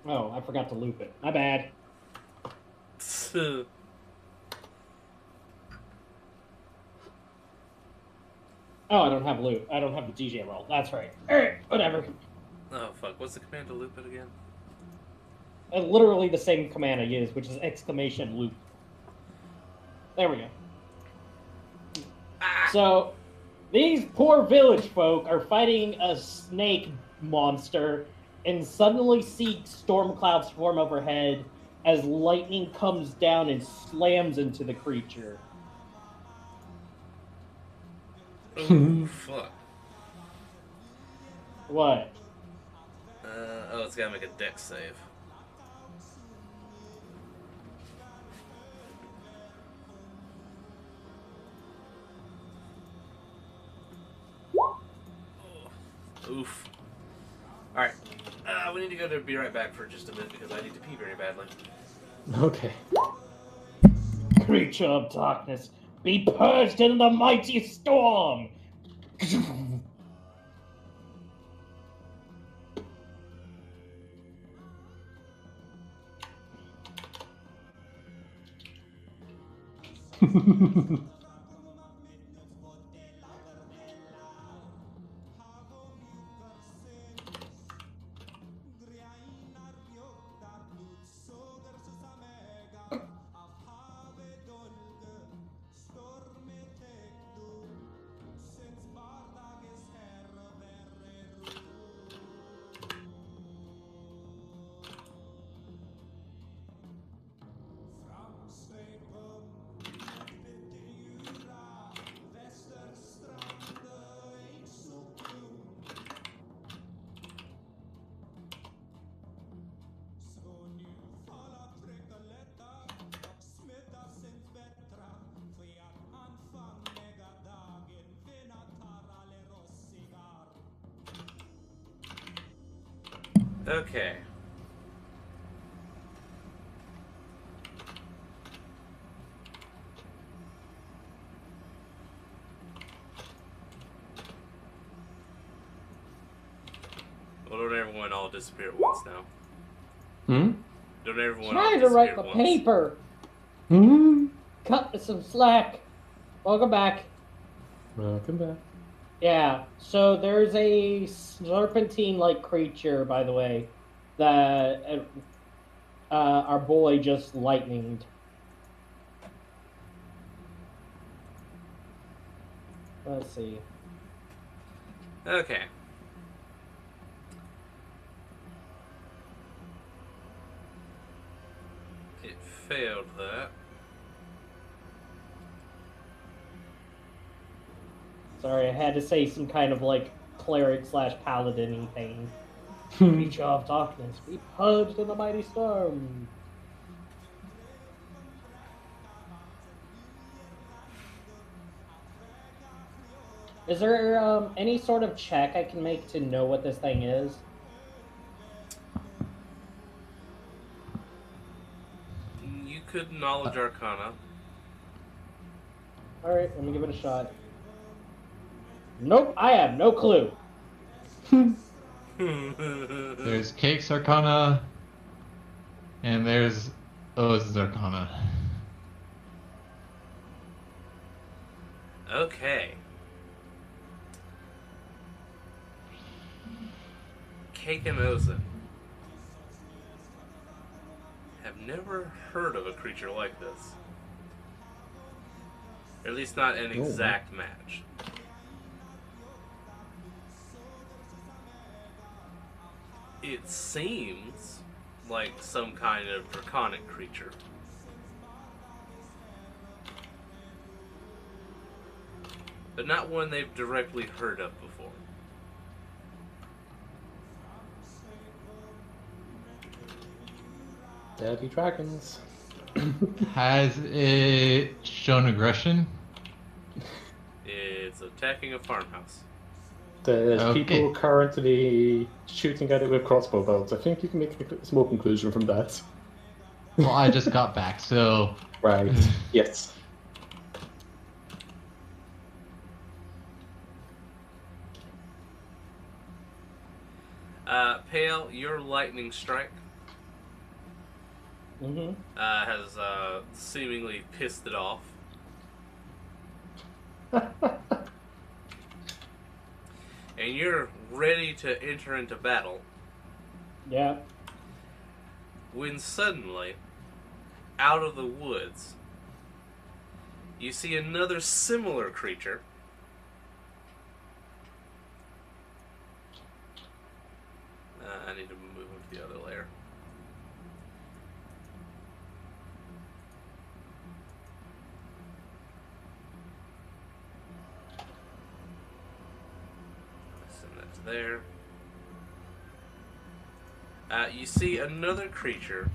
Oh, I forgot to loop it. My bad. Oh, I don't have loop. I don't have the DJ roll. That's right. Alright, whatever. Oh fuck, what's the command to loop it again? Literally the same command I use, which is exclamation loop. There we go. Ah! So, these poor village folk are fighting a snake monster and suddenly see storm clouds form overhead as lightning comes down and slams into the creature. Oh, fuck. What? Oh, it's gotta make a dex save. Oof. Alright. We need to go to be right back for just a minute because I need to pee very badly. Okay. Creature of darkness, be purged in the mighty storm! Okay. Well, don't everyone all disappear at once now. Hmm? Don't everyone all Trying to disappear write at the once. paper! Hmm? Cut some slack. Welcome back. Welcome back. Yeah, so there's a serpentine-like creature, by the way, that our boy just lightninged. Let's see. Okay. It failed that. Sorry, I had to say some kind of, like, cleric slash paladin thing. Creature of darkness, be purged in the mighty storm. Is there any sort of check I can make to know what this thing is? You could knowledge Arcana. Alright, let me give it a shot. Nope, I have no clue. There's Cake's Arcana, and there's O's Arcana. Okay. Cake and Ozen have never heard of a creature like this. Or at least not an exact match. It seems like some kind of draconic creature. But not one they've directly heard of before. Dirty dragons. Has it shown aggression? It's attacking a farmhouse. There's Okay. people currently shooting at it with crossbow bolts. I think you can make a small conclusion from that. Well, I just got back, so... Right. Yes. Pale, your lightning strike has seemingly pissed it off. And you're ready to enter into battle. Yeah. When suddenly, out of the woods, you see another similar creature. I need to move to the other layer. Send that to there. You see another creature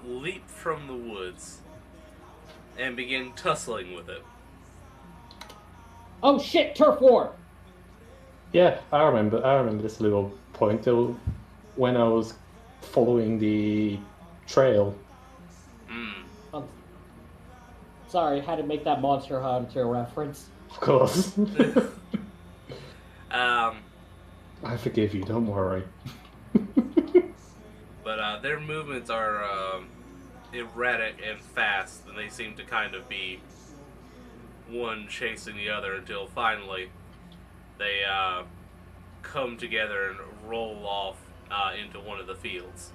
leap from the woods and begin tussling with it. Oh shit, turf war! Yeah, I remember this little point when I was following the trail. Sorry, had to make that Monster Hunter reference. Of course. I forgive you, don't worry. But their movements are erratic and fast, and they seem to kind of be one chasing the other until finally they come together and roll off into one of the fields.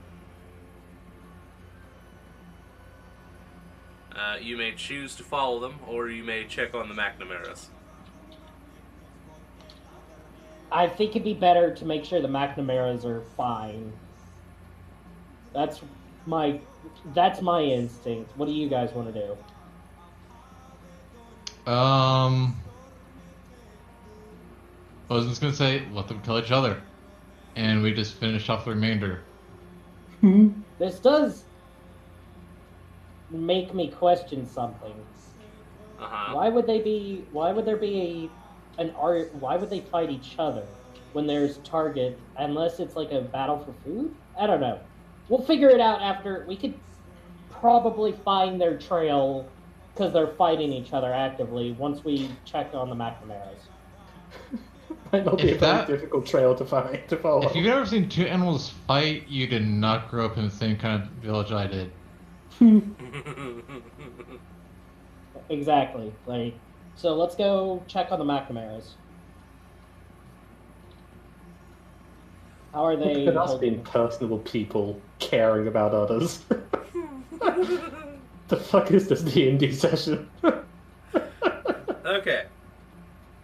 You may choose to follow them, or you may check on the McNamara's. I think it'd be better to make sure the McNamara's are fine. That's my instinct. What do you guys want to do? I was just gonna say, let them kill each other. And we just finish off the remainder. This does make me question something. Why would there be why would they fight each other when there's target, unless it's like a battle for food? I don't know. We'll figure it out after. We could probably find their trail because they're fighting each other actively once we check on the McNamara's. Might not be a very difficult trail to follow. If you've ever seen two animals fight, you did not grow up in the same kind of village I did. Exactly. So let's go check on the McNamara's. How are they? Look at us being personable people caring about others. The fuck is this D&D session? Okay.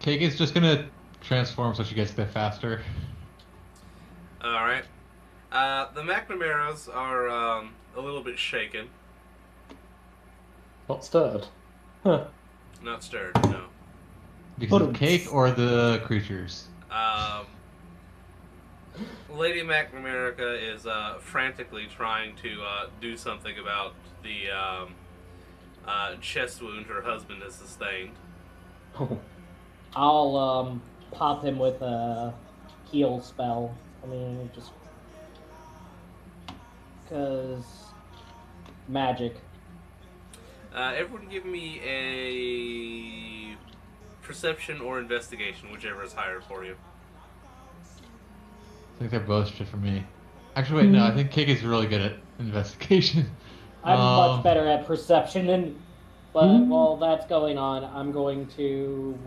Cake is just gonna transform so she gets there faster. Alright. The McNamara's are a little bit shaken. Not stirred. Huh. Not stirred, no. Because of Cake or the creatures? Lady McNamerica is frantically trying to do something about the chest wound her husband has sustained. I'll pop him with a heal spell. I mean, just because magic. Everyone give me a perception or investigation, whichever is higher for you. I think they're both shit for me. Actually, wait, no. I think Cake is really good at investigation. I'm much better at perception, but while that's going on, I'm going to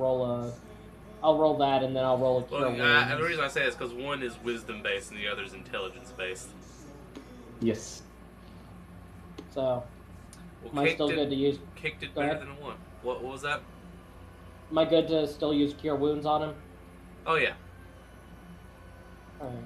I'll roll that, and then I'll roll a cure wounds. The reason I say it is because one is wisdom based and the other is intelligence based. Yes. So, am I still good to use? Cake did better than a 1. What was that? Am I good to still use cure wounds on him? Oh yeah. All right.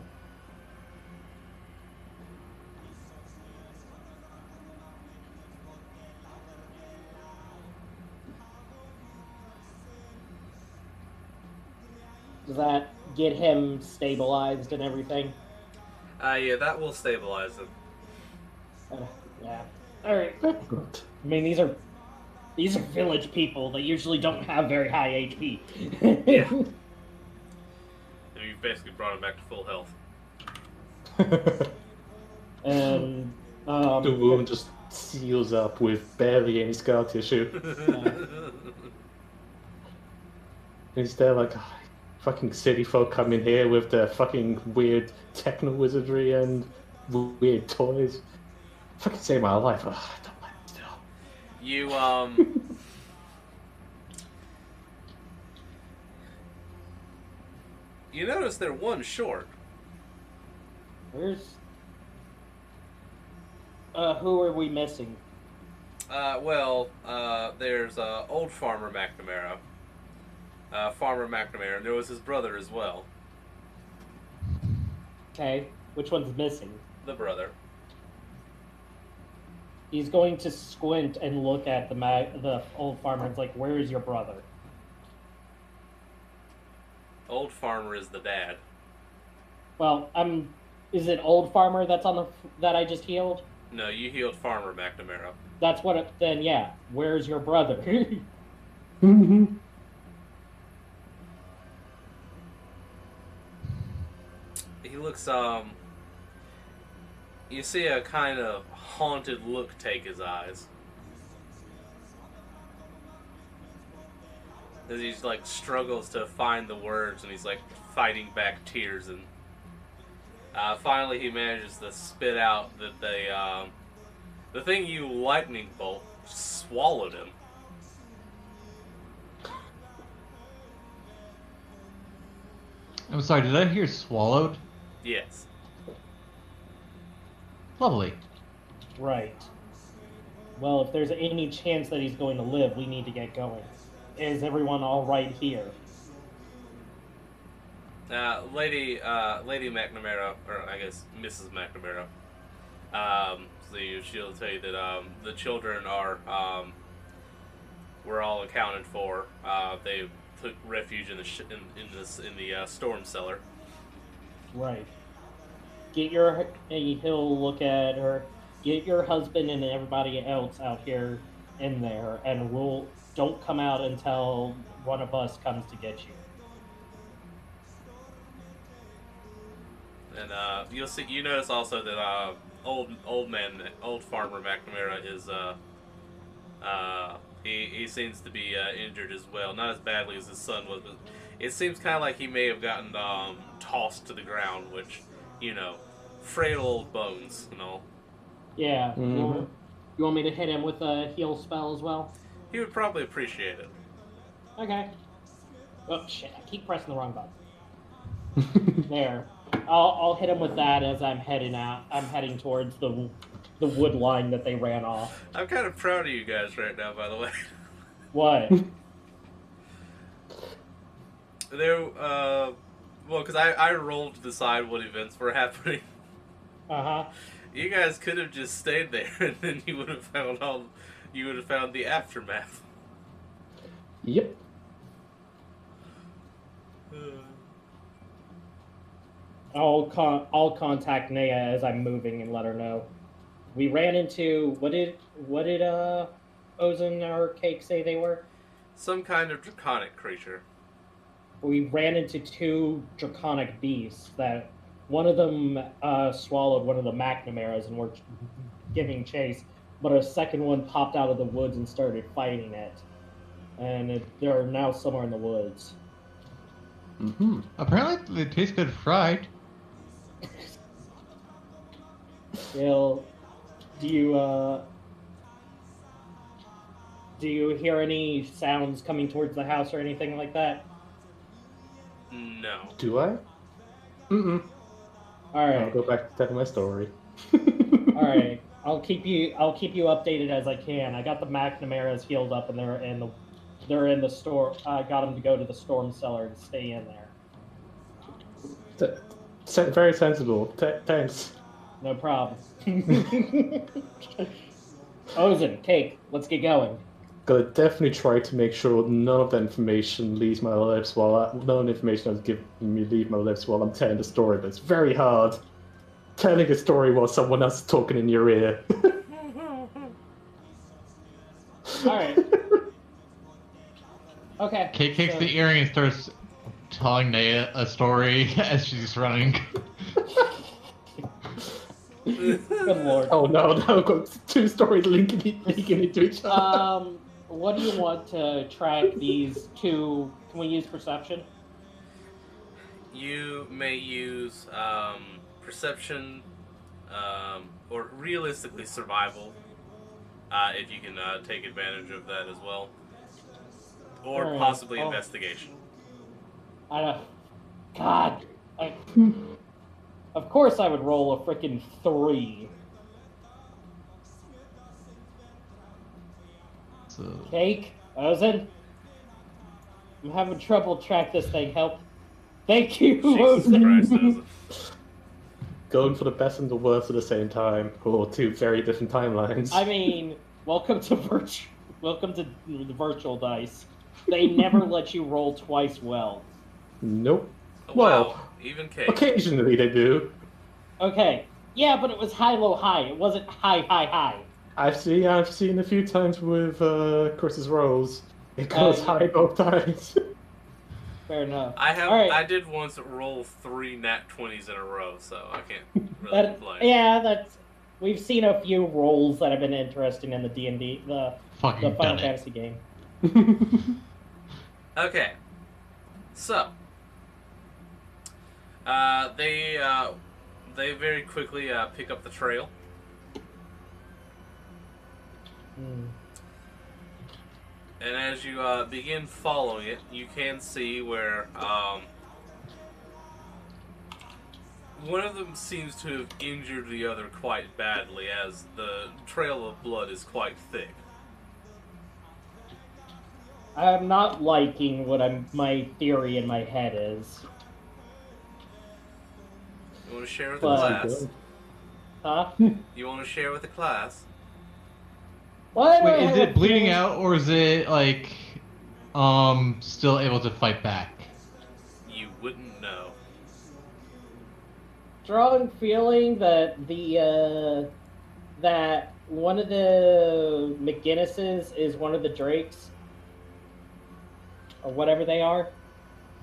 Does that get him stabilized and everything? Yeah, that will stabilize him. Yeah. All right. Good. I mean, these are village people. They usually don't have very high HP. Yeah. And you've basically brought him back to full health. And the wound just seals up with barely any scar tissue. Is there like fucking city folk come in here with their fucking weird techno wizardry and weird toys? Fucking save my life. Ugh, I don't like it still. You notice they're one short. Where's who are we missing? There's old Farmer McNamara. Farmer McNamara, and there was his brother as well. Okay, which one's missing? The brother. He's going to squint and look at the old farmer. It's like, where is your brother? Old Farmer is the dad. Well, is it old farmer that's on that I just healed? No, you healed Farmer McNamara. That's what. Then yeah, where's your brother? He looks you see a kind of haunted look take his eyes. As he like struggles to find the words, and he's like fighting back tears, and finally he manages to spit out that the thing you lightning bolt swallowed him. I'm sorry, did I hear swallowed? Yes. Lovely. Right. Well, if there's any chance that he's going to live, we need to get going. Is everyone all right here? Lady McNamara, or I guess Mrs. McNamara, she'll tell you that the children were all accounted for. They took refuge in the storm cellar. Right. He'll look at her. Get your husband and everybody else out here in there, and don't come out until one of us comes to get you. And you notice also that old Farmer McNamara is he seems to be injured as well. Not as badly as his son was, but it seems kind of like he may have gotten tossed to the ground, which, frail old bones and all. Yeah. Mm-hmm. You want me to hit him with a heal spell as well? He would probably appreciate it. Okay. Oh shit! I keep pressing the wrong button. There. I'll hit him with that as I'm heading out. I'm heading towards the wood line that they ran off. I'm kind of proud of you guys right now, by the way. What? Because I rolled to decide what events were happening. Uh-huh. You guys could have just stayed there, and then you would have found the aftermath. Yep. I'll contact Naya as I'm moving and let her know. We ran into what did Ozen or Cake say they were? Some kind of draconic creature. We ran into two draconic beasts that one of them swallowed one of the McNamaras and were giving chase, but a second one popped out of the woods and started fighting it. And they're now somewhere in the woods. Mm-hmm. Apparently, they taste good fried. Bill, do you hear any sounds coming towards the house or anything like that? No. Do I? Mm-mm. All right. I'll go back to telling my story. All right. I'll keep you updated as I can. I got the McNamaras healed up and they're in the store. I got them to go to the storm cellar and stay in there. Very sensible. Thanks. No problem. Ozen, Cake, let's get going. Gotta definitely try to make sure none of the information leaves my lips none of the information that's given me leave my lips while I'm telling the story, but it's very hard telling a story while someone else is talking in your ear. Alright. Okay. Kate takes the earring and starts telling Naya a story as she's running. Good lord. Oh no, I've got two stories linking into each other. What do you want to track these two? Can we use perception? You may use perception, or realistically survival, if you can take advantage of that as well. Or possibly investigation. God. Of course I would roll a frickin' 3. Cake, Ozen, I'm having trouble track this thing. Help! Thank you, Ozen. Christ, Ozen. Going for the best and the worst at the same time, or two very different timelines. I mean, welcome to the virtual dice. They never let you roll twice well. Nope. Wow, Well, even Cake. occasionally they do. Okay, yeah, but it was high, low, high. It wasn't high, high, high. I've seen a few times with Chris's rolls. It goes high both times. Fair enough. I did once roll 3 nat 20s in a row, so I can't really complain. Yeah, we've seen a few rolls that have been interesting in the D&D, the Final Fantasy game. Okay, so they very quickly pick up the trail. And as you begin following it, you can see where one of them seems to have injured the other quite badly, as the trail of blood is quite thick. I'm not liking what my theory in my head is. You want to share with the class? Huh? You want to share with the class? What? Wait, is it bleeding out, or is it, like, still able to fight back? You wouldn't know. Strong feeling that that one of the McGinnises is one of the Drakes. Or whatever they are.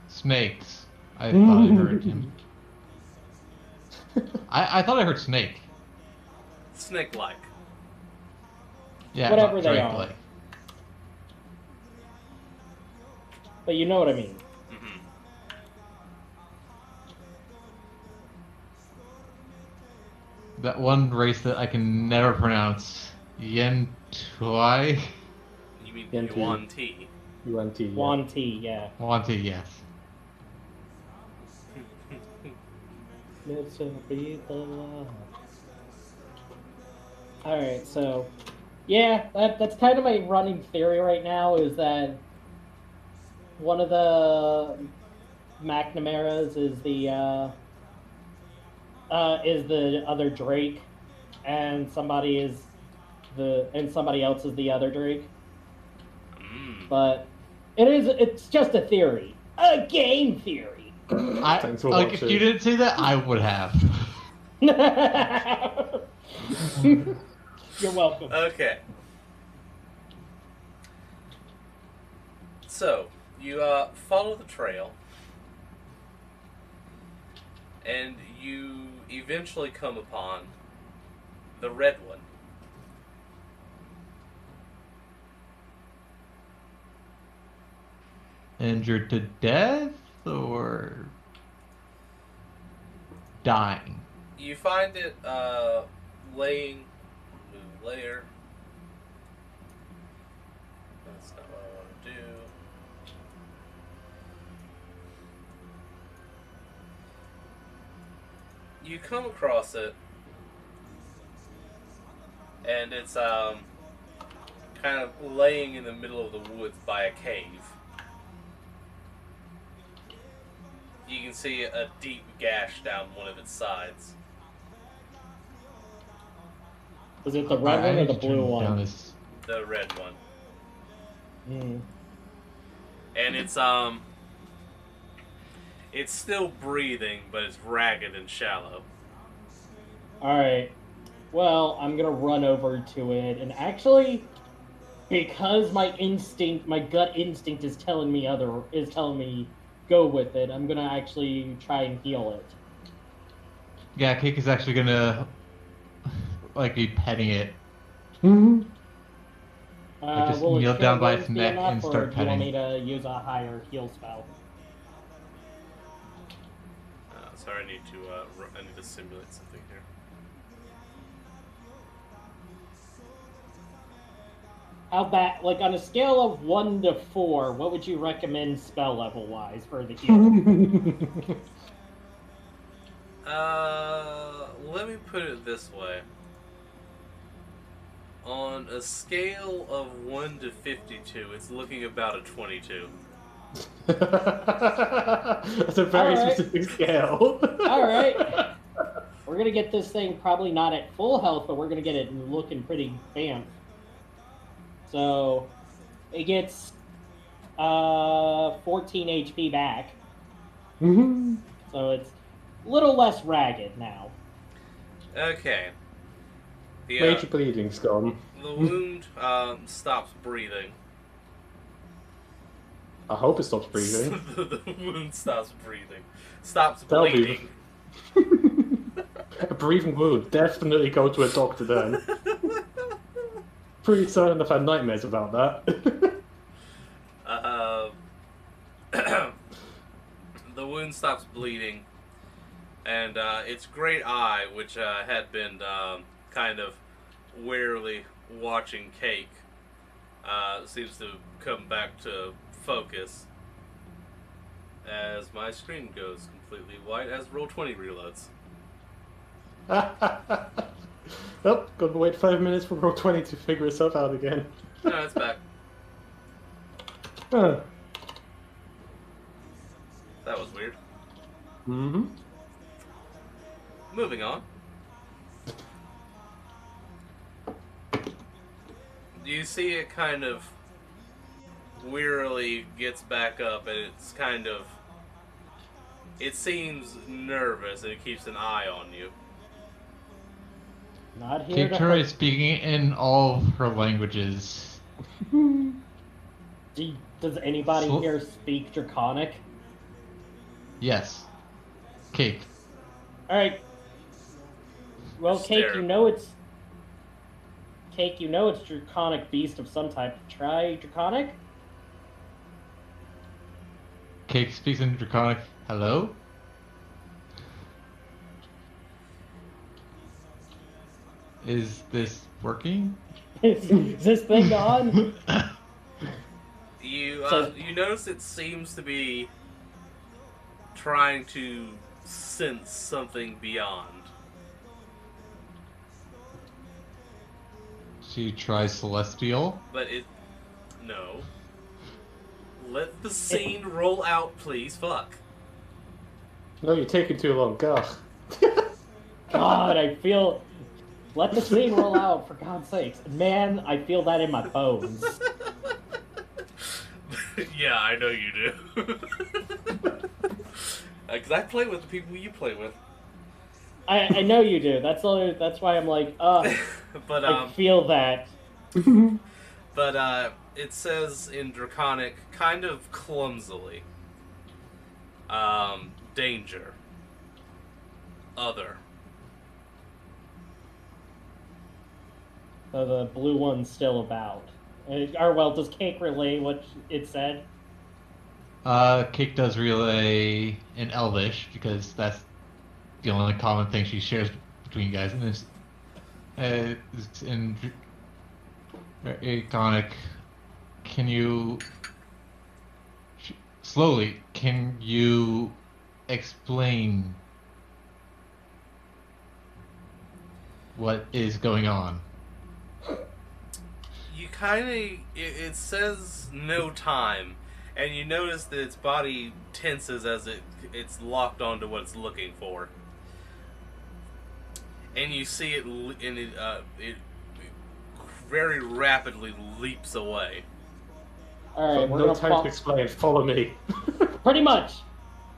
Snakes. I thought I heard him. I thought I heard snake. Snake-like. Yeah, whatever they are. Drake-like. But you know what I mean. Mm-hmm. That one race that I can never pronounce. Yen Tuai? You mean Yuan-Ti. Yuan-Ti. Yuan-Ti, yeah. Yuan-Ti, yeah. Wanty, yes. Alright, so yeah, that's kind of my running theory right now, is that one of the McNamaras is the other Drake, and somebody else is the other Drake. But it's just a theory. A game theory. Thanks for like, if watching. you didn't say that, I would have. You're welcome. Okay. So, you follow the trail, and you eventually come upon the red one. Injured to death or dying? You find it laying. Move layer. That's not what I want to do. You come across it, and it's kind of laying in the middle of the woods by a cave. You can see a deep gash down one of its sides. Was it the red one or the blue one? The red one. Mm. And it's still breathing, but it's ragged and shallow. Alright. Well, I'm gonna run over to it, and actually, because my gut instinct is telling me go with it, I'm gonna actually try and heal it. Yeah, Cake is actually gonna like be petting it. Like just will kneel it down by cure its wounds neck enough, and or start do you want me petting. to use a higher heal spell? Sorry, I need to simulate something here. How bad, like on a scale of 1 to 4, what would you recommend spell level wise for the heal? Let me put it this way. On a scale of 1 to 52, it's looking about a 22. That's a very specific scale. Alright. We're gonna get this thing probably not at full health, but we're gonna get it looking pretty bam. So, it gets 14 HP back. So it's a little less ragged now. Okay. The, Major bleeding's gone. the wound stops breathing. I hope it stops breathing. The wound stops breathing. Stops That'll be- bleeding. A breathing wound. Definitely go to a doctor then. Pretty certain I've had nightmares about that. The wound stops bleeding, and its great eye, which had been kind of warily watching Cake, seems to come back to focus as my screen goes completely white as Roll20 reloads. Oh, gotta wait 5 minutes for Roll20 to figure itself out again. No, it's back. Huh. That was weird. Mm-hmm. Moving on. You see it kind of wearily gets back up, and it's kind of... It seems nervous, and it keeps an eye on you. Not here Cake to is speaking in all of her languages. Does anybody So- here speak Draconic? Yes. Cake. Alright. Well, Cake, Hysterical. you know it's Draconic beast of some type. Try Draconic? Cake speaks in Draconic. Hello? Is this working? Is this thing on? You So- you notice it seems to be trying to sense something beyond. She tries Celestial. But no. Let the scene roll out, please. Fuck. No, you're taking too long. Gah. God, I feel... Let the scene roll out, for God's sakes. Man, I feel that in my bones. Yeah, I know you do. Because I play with the people you play with. I know you do. That's why I'm like, but I feel that. But it says in Draconic, kind of clumsily, danger. Other. So the blue one's still about. Or well, does Cake relay what it said? Cake does relay in Elvish because that's the only common thing she shares between you guys. And it's in Draconic. Can you slowly? Can you explain what is going on? You kind of... It says no time, and you notice that its body tenses as it's locked onto what it's looking for. And you see it very rapidly leaps away. Alright, no time to explain. Follow me. Pretty much.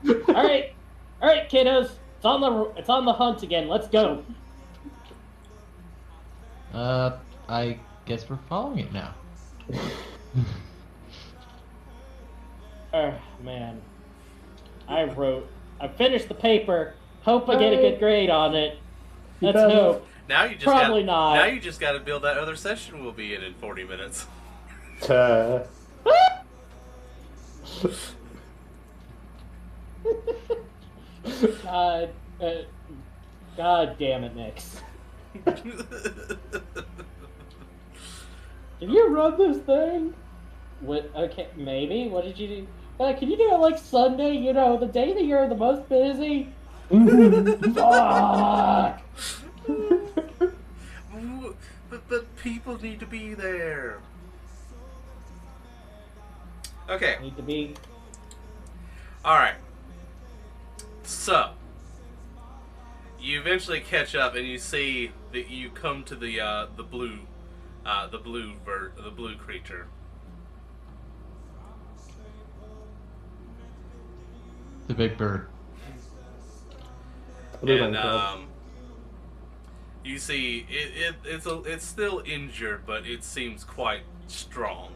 Alright, kiddos. It's on the hunt again. Let's go. I guess we're following it now. Man. I finished the paper. Hope I get a good grade on it. Let's hope. Now you just Probably not. Now you just got to build that other session we'll be in 40 minutes. God damn it, Nix. Can you run this thing? What? Okay, maybe. What did you do? Can you do it like Sunday? You know, the day that you're the most busy. Fuck. But people need to be there. Okay. Need to be. All right. So you eventually catch up, and you see that you come to the blue creature. The big bird. And you see it's still injured, but it seems quite strong.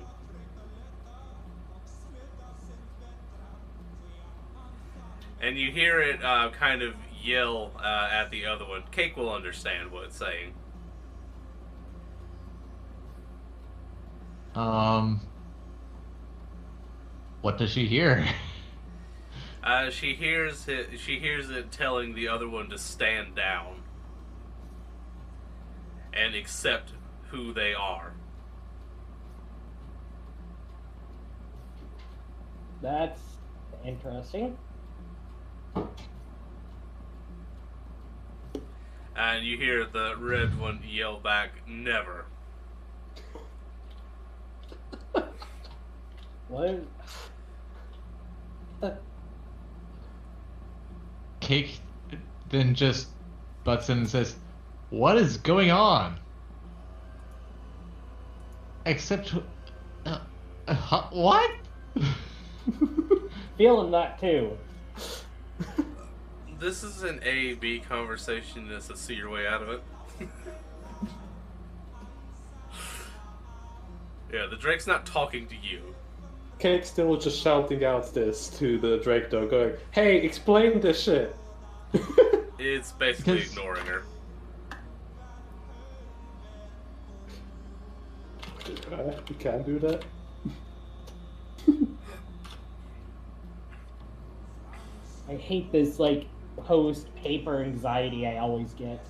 And you hear it kind of yell at the other one. Cake will understand what it's saying. What does she hear? She hears it telling the other one to stand down and accept who they are. That's interesting. And you hear the red one yell back, "Never." What? Cake then just butts in and says, "What is going on?" Except, what? Feeling that too. This is an A-B conversation. That's to see your way out of it. Yeah, the Drake's not talking to you. Cake still just shouting out this to the Drake though, going, "Hey, explain this shit." It's basically ignoring her. You can do that. I hate this like post-paper anxiety I always get.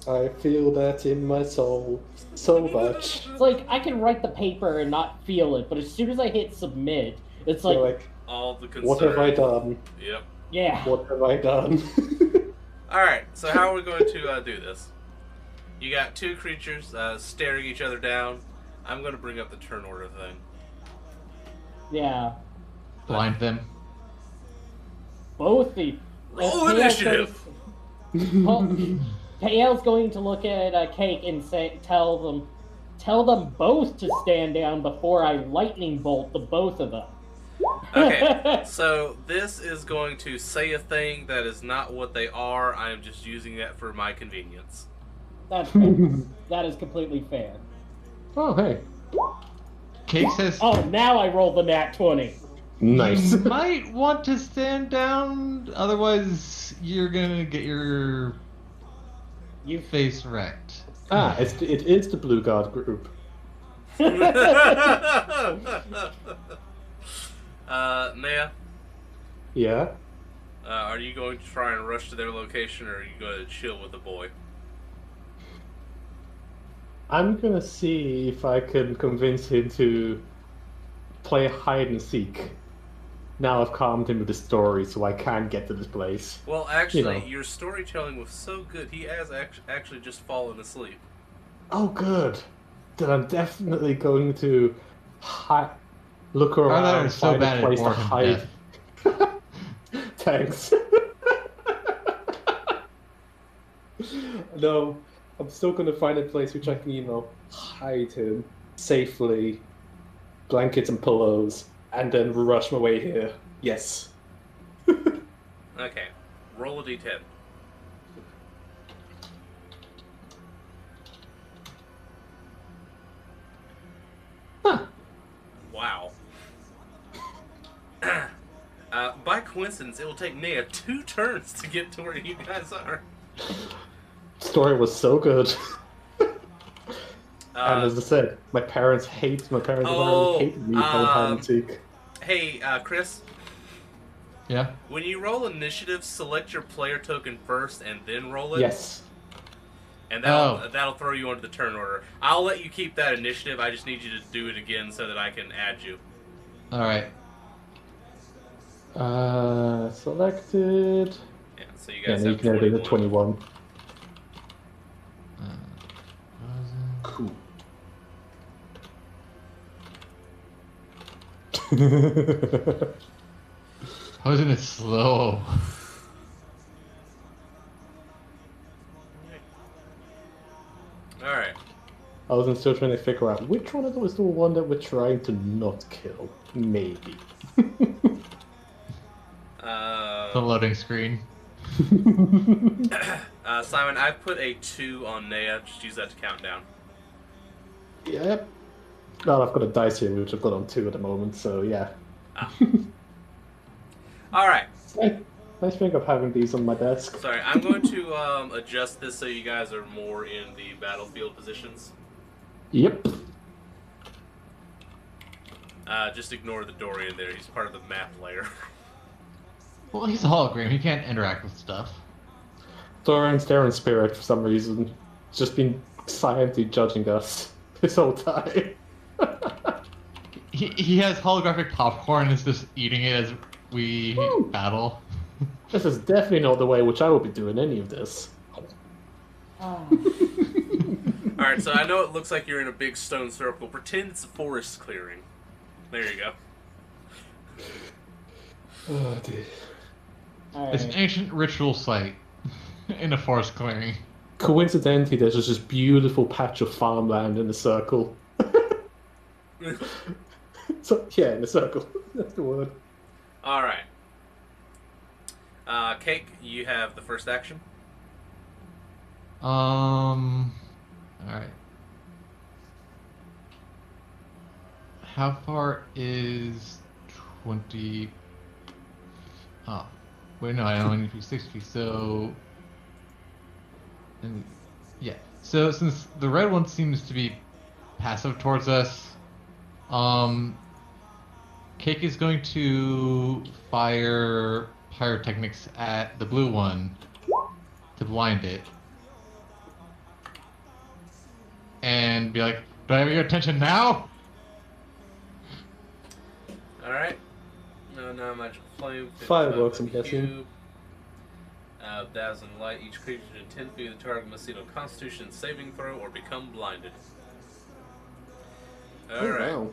I feel that in my soul so much. It's like I can write the paper and not feel it, but as soon as I hit submit, it's You're like all the concern. what have I done? Yep. Yeah. What have I done? Alright, so how are we going to do this? You got two creatures staring each other down. I'm going to bring up the turn order thing. Yeah. Blind them. Both the... Roll initiative! Payel's going to look at Cake and tell them both to stand down before I lightning bolt the both of them. Okay, so this is going to say a thing that is not what they are. I am just using that for my convenience. That's fair. That is completely fair. Oh, hey. Cake says, Oh, now I rolled the nat 20. Nice. you might want to stand down, otherwise you're gonna get your face wrecked. It is the Blue Guard group. Naya, Yeah. are you going to try and rush to their location, or are you going to chill with the boy? I'm gonna see if I can convince him to play hide and seek. Now I've calmed him with the story, so I can get to this place. Well, actually, You know. your storytelling was so good, he has actually just fallen asleep. Oh, good. Then I'm definitely going to look around that and is so find bad a it place to bored him to hide. death. Thanks. No, I'm still going to find a place which I can, hide him safely, blankets and pillows, and then rush my way here. Yes. Okay, roll a d10. Huh. Wow. By coincidence, it will take Naya 2 turns to get to where you guys are. Story was so good. And as I said, my parents hated me playing hide and seek. Hey, Chris. Yeah? When you roll initiative, select your player token first and then roll it. Yes. And that'll throw you onto the turn order. I'll let you keep that initiative. I just need you to do it again so that I can add you. Alright. Selected. Yeah, so you guys you have can edit the 21. 21. Cool. How isn't it slow? Alright. I was still trying to figure out which one of them was the one that we're trying to not kill. Maybe. The loading screen. Simon, I put a 2 on Naya. Just use that to count down. Yep. Well, I've got a dice here, which I've got on 2 at the moment, so yeah. Alright. Nice thing of having these on my desk. Sorry, I'm going to adjust this so you guys are more in the battlefield positions. Yep. Just ignore the Dorian there. He's part of the map layer. Well, he's a hologram. He can't interact with stuff. Doran's there in spirit for some reason. Just been silently judging us this whole time. He has holographic popcorn and is just eating it as we battle. This is definitely not the way which I will be doing any of this. Alright, so I know it looks like you're in a big stone circle. Pretend it's a forest clearing. There you go. Oh, dear. It's an ancient ritual site in a forest clearing. Coincidentally, there's just this beautiful patch of farmland in a circle. So, yeah, in a circle. That's the word. Alright. Cake, you have the first action. Alright. How far is 20... Oh. Wait, no, I only need to be 60, so... Yeah. So, since the red one seems to be passive towards us, Cake is going to fire pyrotechnics at the blue one to blind it. And be like, do I have your attention now? Alright. No, magical flame. Fireworks, I'm guessing. Dazzling light. Each creature within 10 feet of the target must see no constitution saving throw or become blinded. Alright. Oh, wow.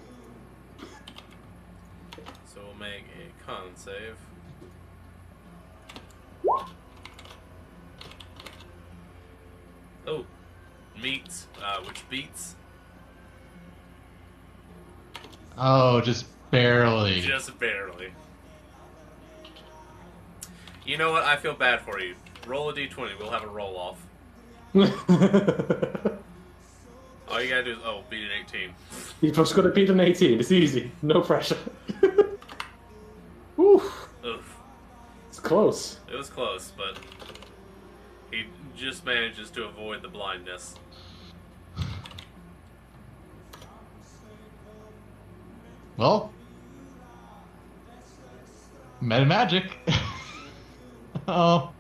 So we'll make a con save. Oh. Meets. Which beats? Oh, just Barely. Just barely. You know what? I feel bad for you. Roll a d20. We'll have a roll off. All you gotta do is beat an 18. You just gotta beat an 18. It's easy. No pressure. Oof. Oof. It's close. It was close, but he just manages to avoid the blindness. Well, meta magic. Oh.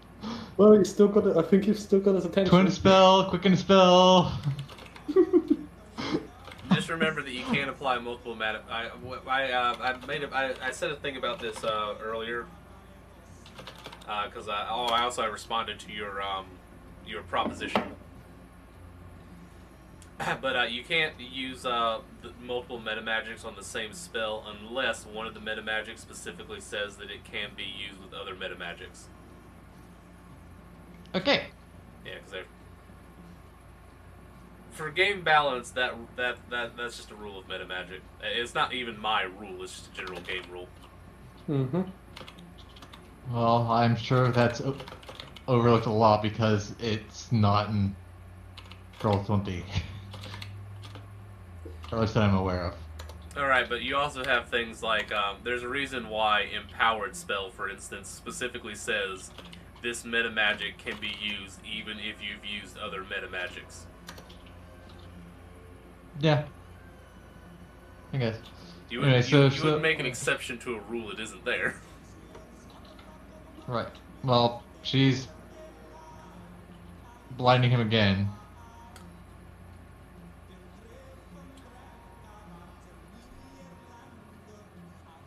Well, you still got it. I think you've still got his attention. Quicken spell, quicken spell. Just remember that you can't apply multiple I said a thing about this earlier because I also responded to your proposition. But you can't use the multiple metamagics on the same spell unless one of the metamagics specifically says that it can be used with other metamagics. Okay. Yeah, because for game balance, that's just a rule of metamagic. It's not even my rule; it's just a general game rule. Mm-hmm. Well, I'm sure that's overlooked a lot because it's not in Roll20. Or at least that I'm aware of. Alright, but you also have things like, there's a reason why Empowered Spell, for instance, specifically says this metamagic can be used even if you've used other metamagics. Yeah. I guess. You wouldn't, anyway, you wouldn't make an exception to a rule that isn't there. Right. Well, she's blinding him again.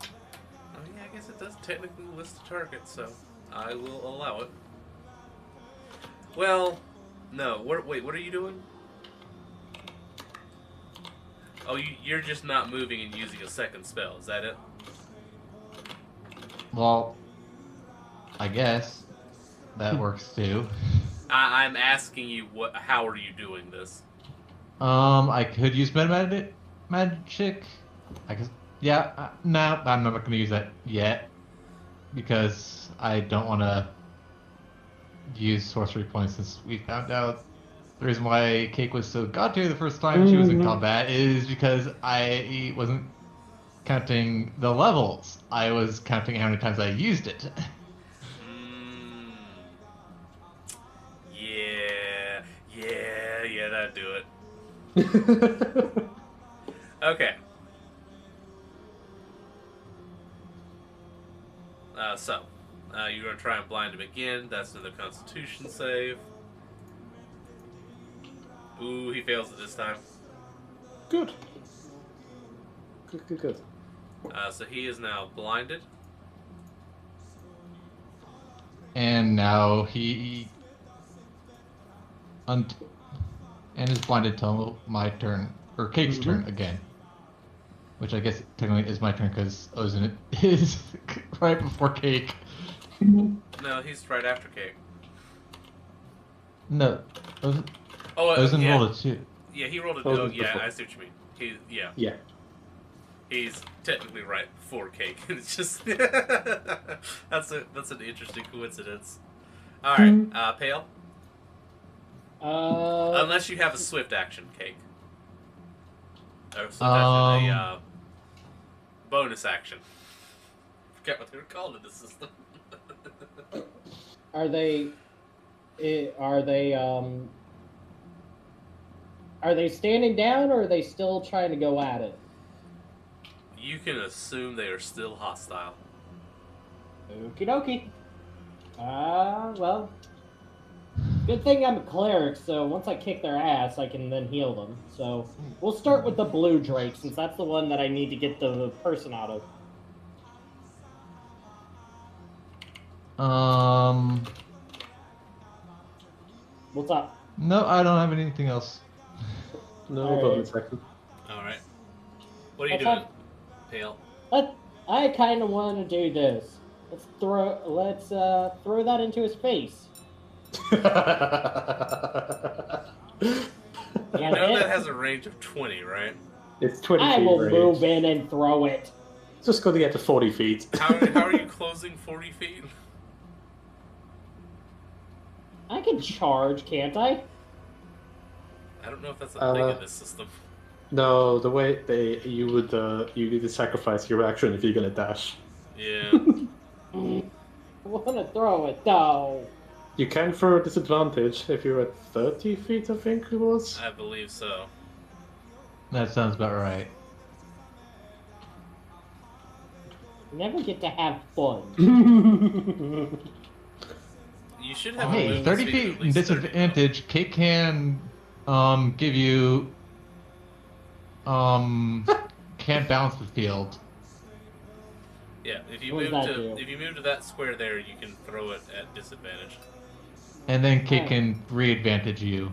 I guess it does technically list the target, so I will allow it. Well, no. Wait, what are you doing? Oh, you're just not moving and using a second spell. Is that it? Well, I guess that works too. I'm asking you, how are you doing this? I could use magic. I guess. Yeah. No, I'm not going to use that yet because I don't want to use sorcery points since we found out the reason why Cake was so god tier the first time she was in combat is because I wasn't counting the levels. I was counting how many times I used it. Yeah, that'd do it. Okay. You're going to try and blind him again. That's another Constitution save. Ooh, he fails it this time. Good. Good. So he is now blinded. And now he and is blinded till my turn, or Cake's turn again. Which I guess technically is my turn because Ozin is right before Cake. No, he's right after Cake. No, Ozin yeah. rolled a 2. Yeah, he rolled a 2. Ozin's Oh, yeah, before. I see what you mean. Yeah. He's technically right before Cake. It's just that's an interesting coincidence. All right, Pale. Unless you have a swift action, Cake. Or swift action, a bonus action. Forget what they were called in the system. Are they standing down, or are they still trying to go at it? You can assume they are still hostile. Okie dokie. Well, good thing I'm a cleric, so once I kick their ass, I can then heal them. So we'll start with the blue drake, since that's the one that I need to get the person out of. What's up? No, I don't have anything else. No, All but right. in a second. All right. What are you doing, Pale? I kind of want to do this. Let's throw that into his face. You know that has a range of 20, right? It's 20 I feet will range. move in and throw it. Just got to get to 40 feet. How are you closing 40 feet? I can charge, can't I? I don't know if that's a thing in this system. No, the way you need to sacrifice your action if you're gonna dash. Yeah. I wanna throw it though. You can throw a disadvantage if you're at 30 feet, I think it was. I believe so. That sounds about right. Never get to have fun. You should have. Hey, 30 feet in disadvantage. Kate can give you can't bounce the field. Yeah, if you What move does that to do? if you move to that square there, you can throw it at disadvantage. And then Kate Alright. can re-advantage you.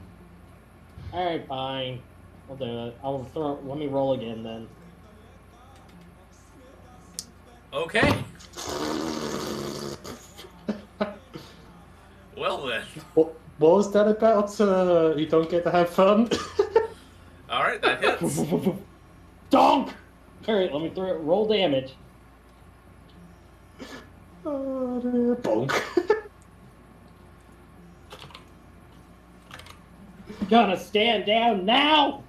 Alright, fine. I'll do it. Let me roll again then. Okay. Well then. What was that about? You don't get to have fun? All right, that hits. Donk! Alright, let me roll damage. Bonk. Gonna stand down now!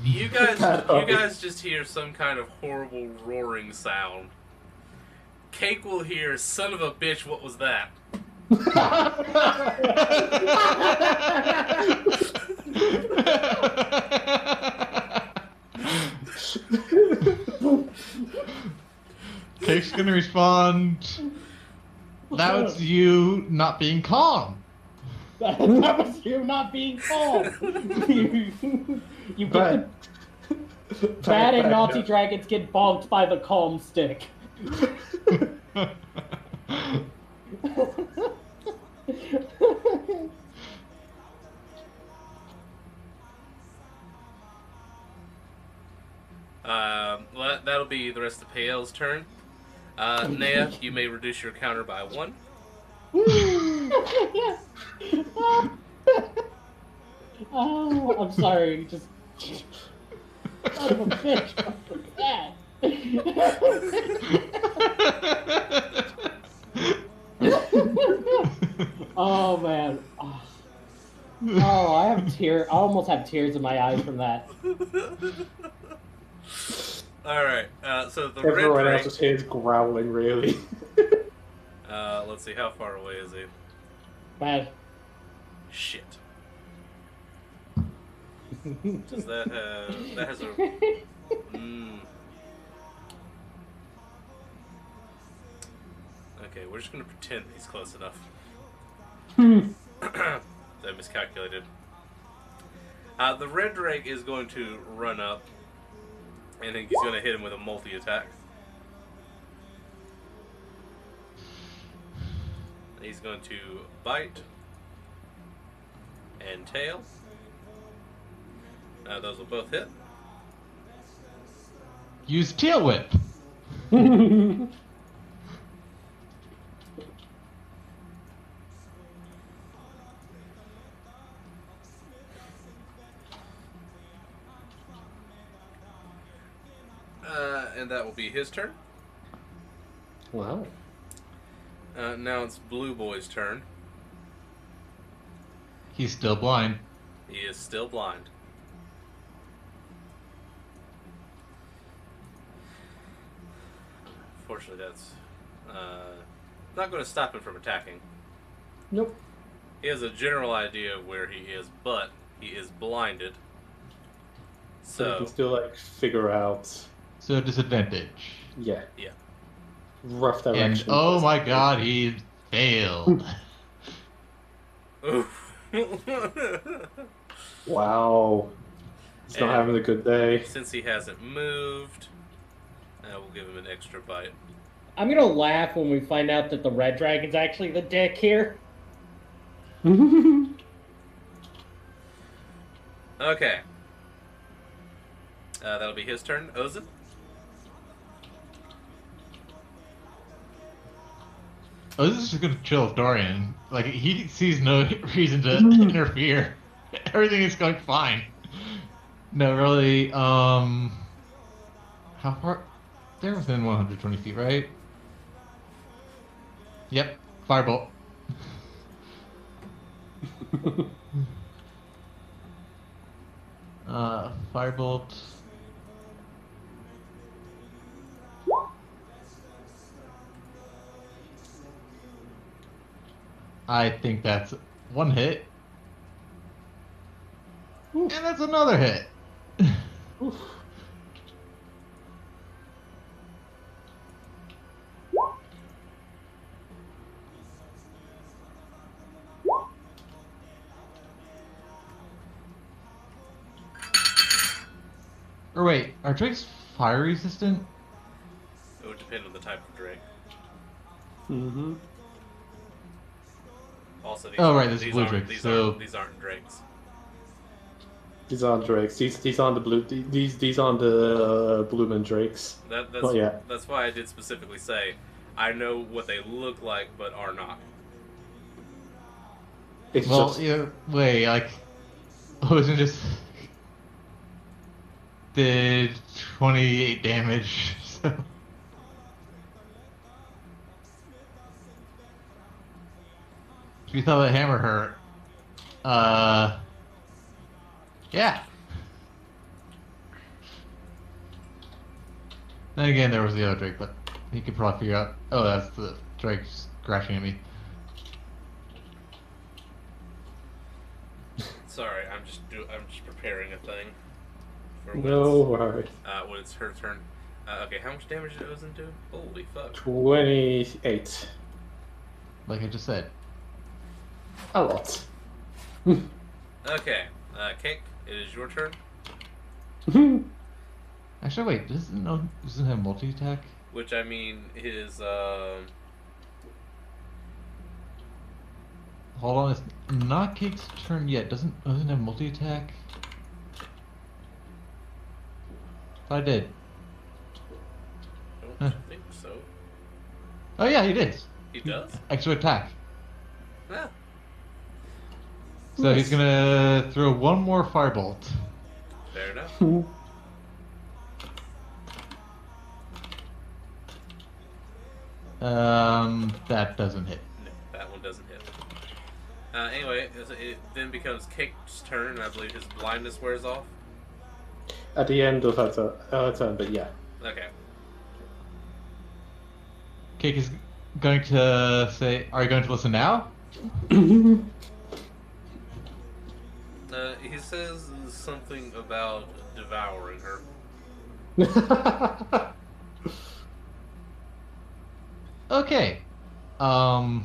You guys just hear some kind of horrible roaring sound. Cake will hear, "Son of a bitch, what was that?" Cake's gonna respond. That was you not being calm. That was you not being calm. You get the bad and naughty dragons get bonked by the calm stick. Well, that'll be the rest of Pael's turn. Nea, you may reduce your counter by 1. Oh, I'm sorry. Just son of a bitch. Look at that. Oh man. Oh, I have tears. I almost have tears in my eyes from that. Alright, so the Everyone red else's head's growling, really. let's see, how far away is he? Bad. Shit. Does that have... That has a... Okay, we're just gonna pretend he's close enough. I miscalculated. The red drake is going to run up, and then he's going to hit him with a multi-attack. He's going to bite and tail. Those will both hit. Use tail whip. And that will be his turn. Wow. Now it's Blue Boy's turn. He's still blind. He is still blind. Fortunately, that's not going to stop him from attacking. Nope. He has a general idea of where he is, but he is blinded. So you So, can still, like, figure out... So disadvantage. Yeah. yeah. Rough And direction. oh my god, he failed. Oof. Wow. He's not And- having a good day. Since he hasn't moved, we'll give him an extra bite. I'm gonna laugh when we find out that the red dragon's actually the dick here. Okay. That'll be his turn. Ozin? Oh, this is just gonna chill with Dorian. Like, he sees no reason to interfere. Everything is going fine. No, really, how far? They're within 120 feet, right? Yep. Firebolt. Firebolt. I think that's one hit. Oof. And that's another hit. Oof. Or wait, are drakes fire resistant? It would depend on the type of drake. Mm-hmm. Also, these Oh, aren't- right, this is these blue aren't- drake, These so- aren't drakes. These aren't drakes. These aren't the blue. These aren't the Bloomin' drakes. That's Not yet. that's why I did specifically say I know what they look like, but are not. It's Well, just yeah, wait, like, wasn't just did 28 damage, so. If you thought the hammer hurt, yeah. Then again, there was the other Drake, but he could probably figure out, oh, that's the Drake scratching at me. Sorry, I'm just preparing a thing for no worries. when it's her turn. Okay, how much damage it goes into? Holy fuck! 28. Like I just said. A lot. Okay, Cake, it is your turn. Actually, wait, doesn't it have multi-attack? Which I mean is Hold on, it's not Cake's turn yet. Doesn't it have multi-attack? I did. I don't think so. Oh yeah, he did. He does? Extra attack. Yeah. So he's gonna throw one more firebolt. Fair enough. That doesn't hit. No, that one doesn't hit. Anyway, it then becomes Cake's turn, and I believe his blindness wears off. At the end of her turn, but yeah. Okay. Cake is going to say, "Are you going to listen now?" He says something about devouring her. Okay. I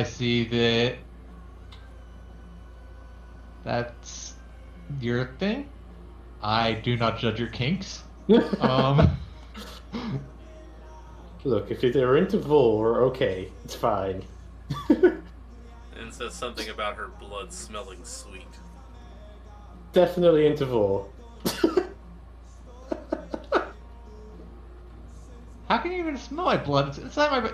see that that's your thing. I do not judge your kinks. Look, if they're into vor, okay, it's fine. And says something about her blood smelling sweet. Definitely into vor. How can you even smell my blood? It's inside my,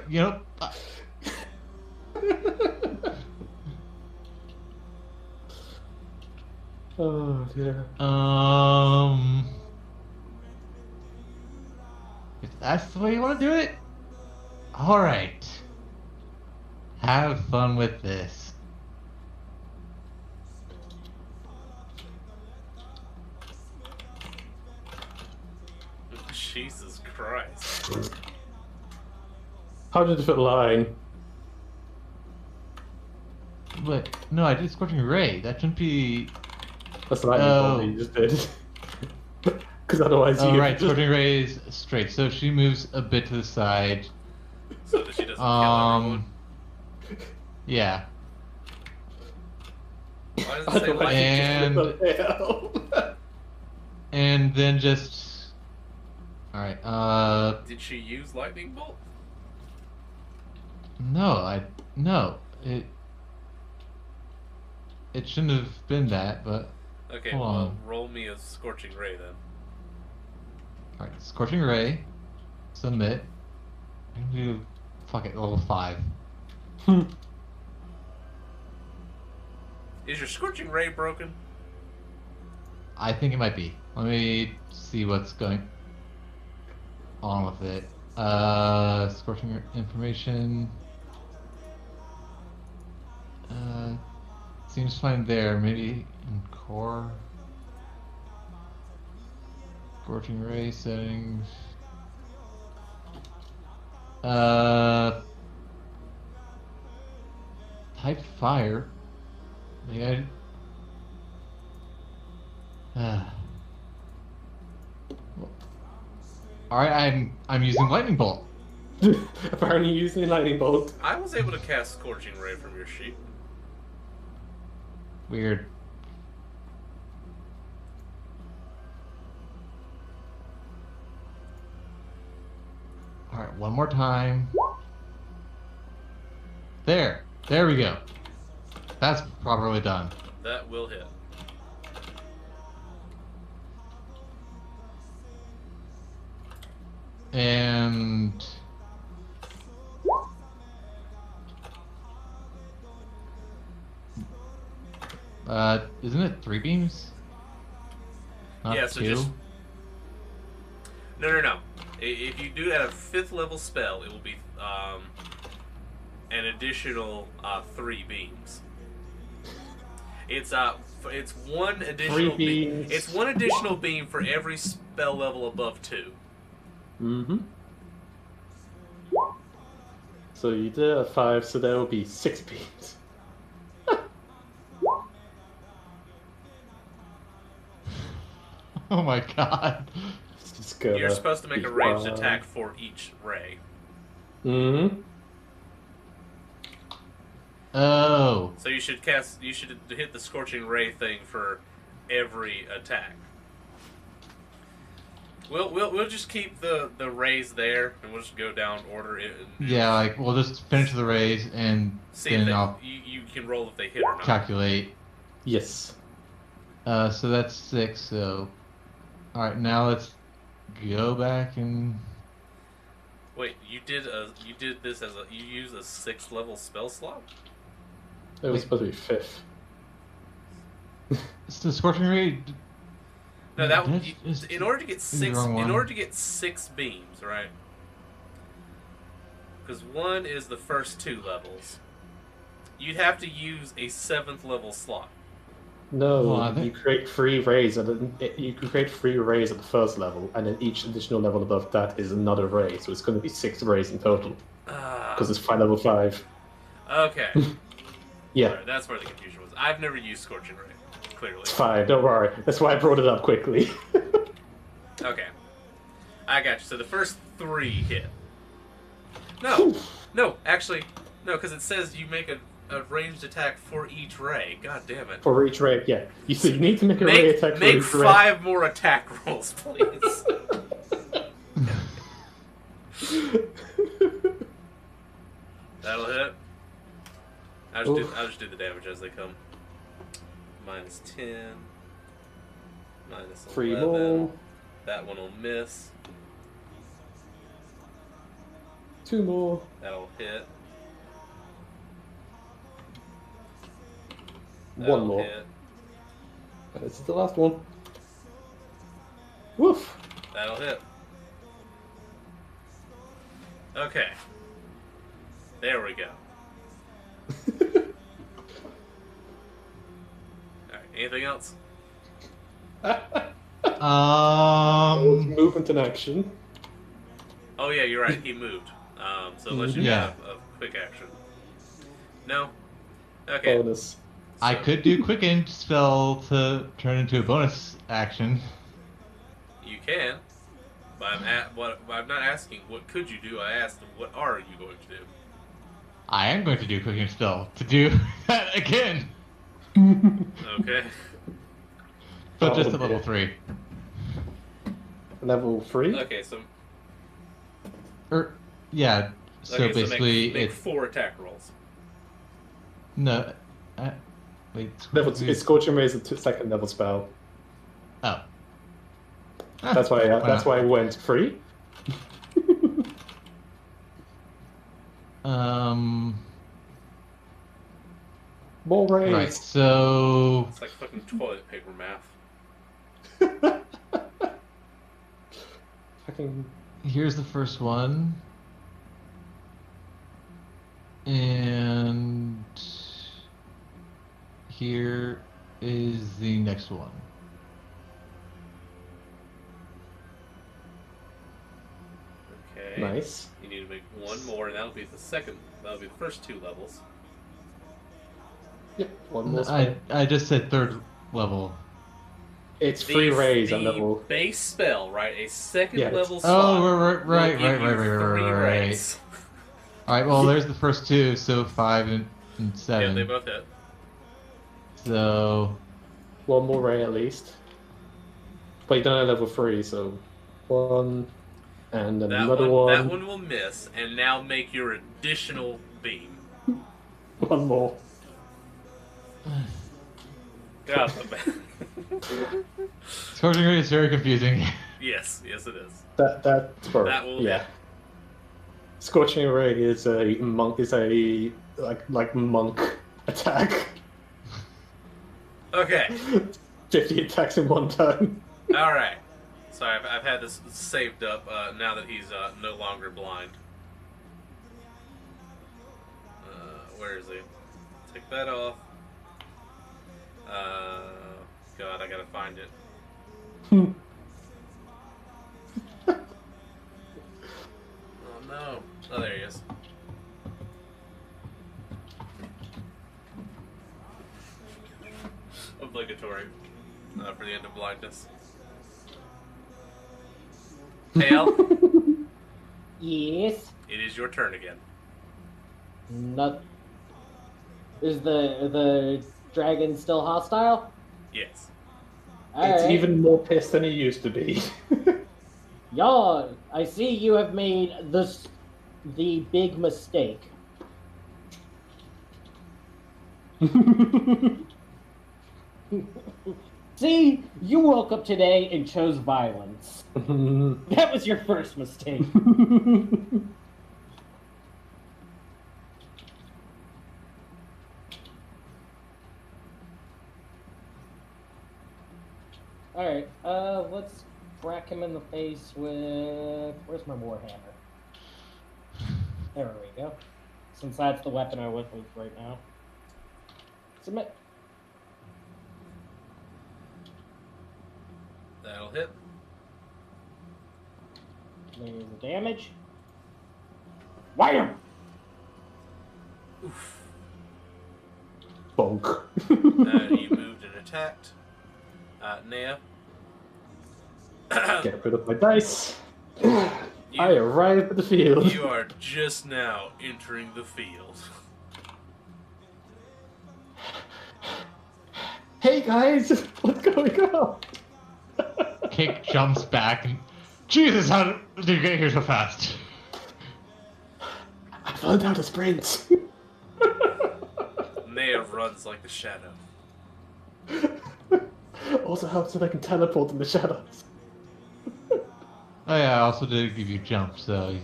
Oh dear. If that's the way you want to do it, all right. Have fun with this. Jesus Christ. 100-foot line. But no, I did scorching ray. That shouldn't be. That's the lightning bolt that you just did. Because otherwise Oh you right, just... scorching ray is straight. So if she moves a bit to the side. So that she doesn't kill everyone. Yeah. Why does it say Otherwise lightning? you just hell. And then just. All right. Did she use lightning bolt? No. It shouldn't have been that, but. Okay, Hold well, on. roll me a scorching ray then. Alright, Scorching Ray. Submit. I can do. Fuck it, level 5. Is your scorching ray broken? I think it might be. Let me see what's going. on with it. Scorching information. Seems fine there. Maybe in core. Scorching ray settings. Type fire. Maybe all right, I'm using lightning bolt. Apparently using lightning bolt. I was able to cast Scorching Ray from your sheet. Weird. All right, one more time. There we go. That's properly done. That will hit. And isn't it 3 beams? Not Yeah, so 2? just... No. If you do at a 5th level spell, it will be an additional 3 beams. It's one additional beam. It's one additional beam for every spell level above 2. Mm-hmm. So you did a 5, so there will be 6 beams. Oh my god. You're supposed to make a ranged attack for each ray. Mm-hmm. Oh. So you should hit the Scorching Ray thing for every attack. We'll just keep the rays there, and we'll just go down order it. Yeah, like we'll just finish the rays and see then if I'll you can roll if they hit or not. calculate. Yes. So that's 6. So, all right, now let's go back and. Wait, you did this as you use a 6th level spell slot? It was supposed to be 5th. It's the Scorching Ray. No, in order to get 6 beams, right? Because 1 is the first 2 levels. You'd have to use a 7th level slot. No, you create 3 rays, and you can create 3 rays at the first level, and then each additional level above that is another ray. So it's going to be 6 rays in total. Because it's level 5. Okay. Yeah. Right, that's where the confusion was. I've never used Scorching Ray, clearly. It's fine, don't worry. That's why I brought it up quickly. Okay. I got you. So the first 3 hit. No, actually, no, because it says you make a ranged attack for each ray. God damn it. For each ray, yeah. You need to make a ray attack for each ray. Make 5 more attack rolls, please. That'll hit. I'll just do the damage as they come. Minus 10. Minus 11. 3 more. That one will miss. 2 more. That'll hit. 1 more. Hit. This is the last one. Woof. That'll hit. Okay. There we go. Alright, anything else? Movement in action. Oh yeah, you're right, he moved. So unless you have a quick action. No? Okay. Bonus. I could do Quicken spell to turn into a bonus action. You can. But I'm not asking what could you do, I asked what are you going to do? I am going to do Quicken spell to do that again. Okay. But just at level 3. Level 3? Okay, so yeah. So okay, basically, make 4 attack rolls. No. Wait. It's Scorching Ray is a 2nd level spell. Oh. That's why I went 3. More rays. Right. So. It's like fucking toilet paper math. Fucking here's the first one. And here is the next one. Okay. Nice. You need to make one more, and that'll be the second. That'll be the first 2 levels. Yep, one more spell. I just said third level. It's 3 rays the and level. base spell, right? A second Yeah, level it's- slot. Oh, right. will give you 3 rays. All right. Well, there's the first 2, so 5 and Yeah, 7. they both hit. So One more ray at least. But you don't have level 3, so 1 and another one. That one will miss, and now make your additional beam. One more. God, Scorching Ray is very confusing. yes, it is. That's for That will yeah. hit. Scorching Ray is a monk. Is a like monk attack. Okay. 50 attacks in 1 turn. All right. So I've had this saved up now that he's no longer blind. Where is he? Take that off. God, I gotta find it. Oh no. Oh, there he is. Obligatory for the end of blindness. Hey, Al. Yes. It is your turn again. Not. Is the dragon still hostile? Yes. It's Alright. even more pissed than it used to be. Y'all, I see you have made the big mistake. See, you woke up today and chose violence. That was your first mistake. Alright, let's crack him in the face with... Where's my warhammer? There we go. Since that's the weapon I'm with right now. Submit. That'll hit. There's the damage. Wham! Oof. Bonk. You moved and attacked. Nea. Get rid of my dice. I arrive at the field. You are just now entering the field. Hey guys, what's going on? Cake jumps back and Jesus, how did you get here so fast? I found out a sprint. Nea runs like the shadow. Also helps that I can teleport in the shadows. Oh yeah, I also did give you jump, so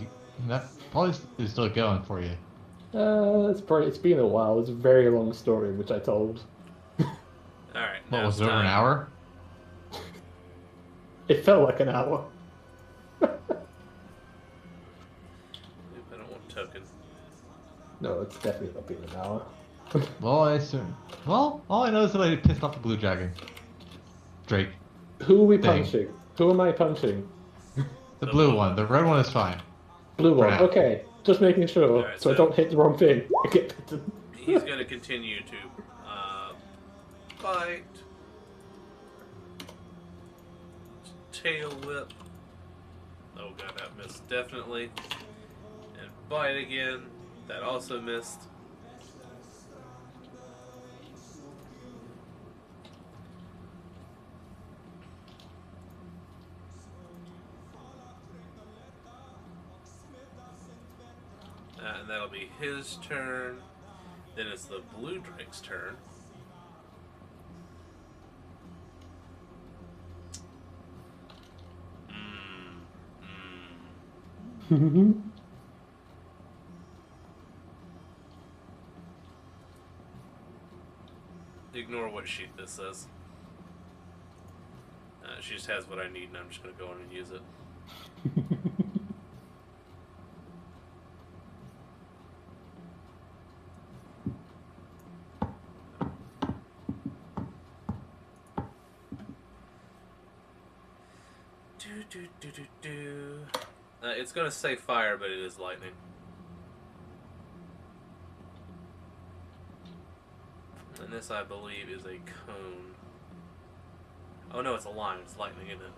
that probably is still going for you. It's been a while. It's a very long story, which I told. Alright, What now was it's it, over an time. hour? It felt like an hour. Oop, I don't want token. No, it's definitely not been an hour. Well, all I know is that I pissed off the blue dragon. Drake. Who are we Thing. punching? Who am I punching? The blue one. The red one is fine. Blue one. Crap. Okay, just making sure, Alright, so I so- don't hit the wrong thing. I get bitten. He's going to continue to fight. Tail whip. Oh god, that missed definitely. And bite again. That also missed. And that'll be his turn. Then it's the blue drake's turn. Ignore what sheet this says. She just has what I need, and I'm just going to go in and use it. It's gonna say fire, but it is lightning. And this, I believe, is a cone. Oh no, it's a line. It's lightning, isn't it?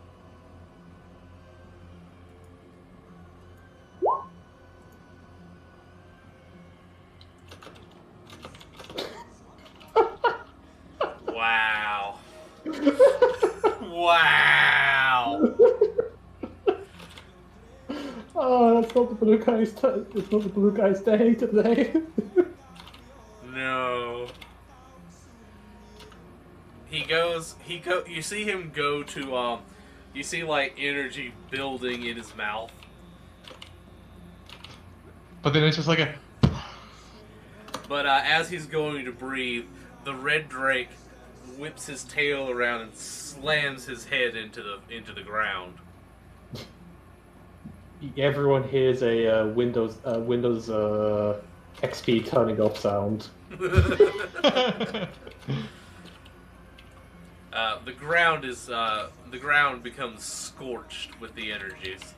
Wow. Wow. Oh, that's not the blue guy's. It's not the blue guy's day today. No. You see him go to, you see, like, energy building in his mouth. But then it's just like a... But, as he's going to breathe, the red drake whips his tail around and slams his head into the ground. Everyone hears a Windows XP turning off sound. The ground becomes scorched with the energies.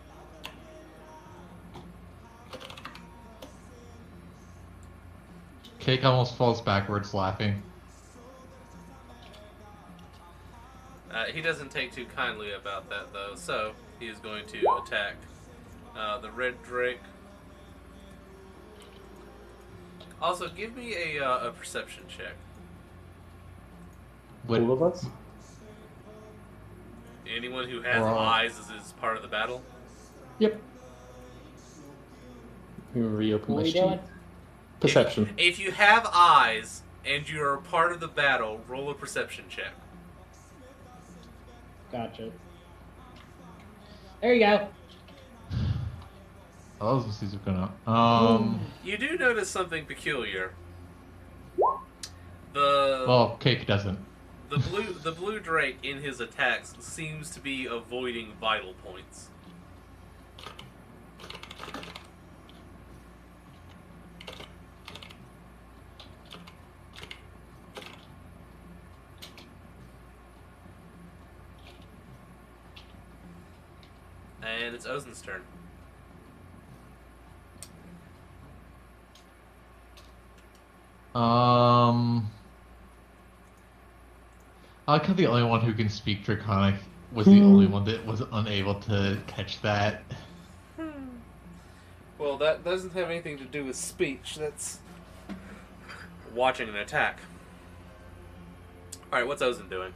Cake almost falls backwards laughing. He doesn't take too kindly about that, though, so he is going to attack the red drake. Also, give me a perception check. What? All of us? Anyone who has Or, eyes is part of the battle. Yep. Let me reopen What my are we sheet. doing? Perception. If you have eyes and you are a part of the battle, roll a perception check. Gotcha. There you go. Oh, those are gonna... You do notice something peculiar. The Well, Cake doesn't. the blue drake in his attacks seems to be avoiding vital points. And it's Ozen's turn. I like how the only one who can speak Draconic was the only one that was unable to catch that. Well, that doesn't have anything to do with speech. That's watching an attack. Alright, what's Ozen doing?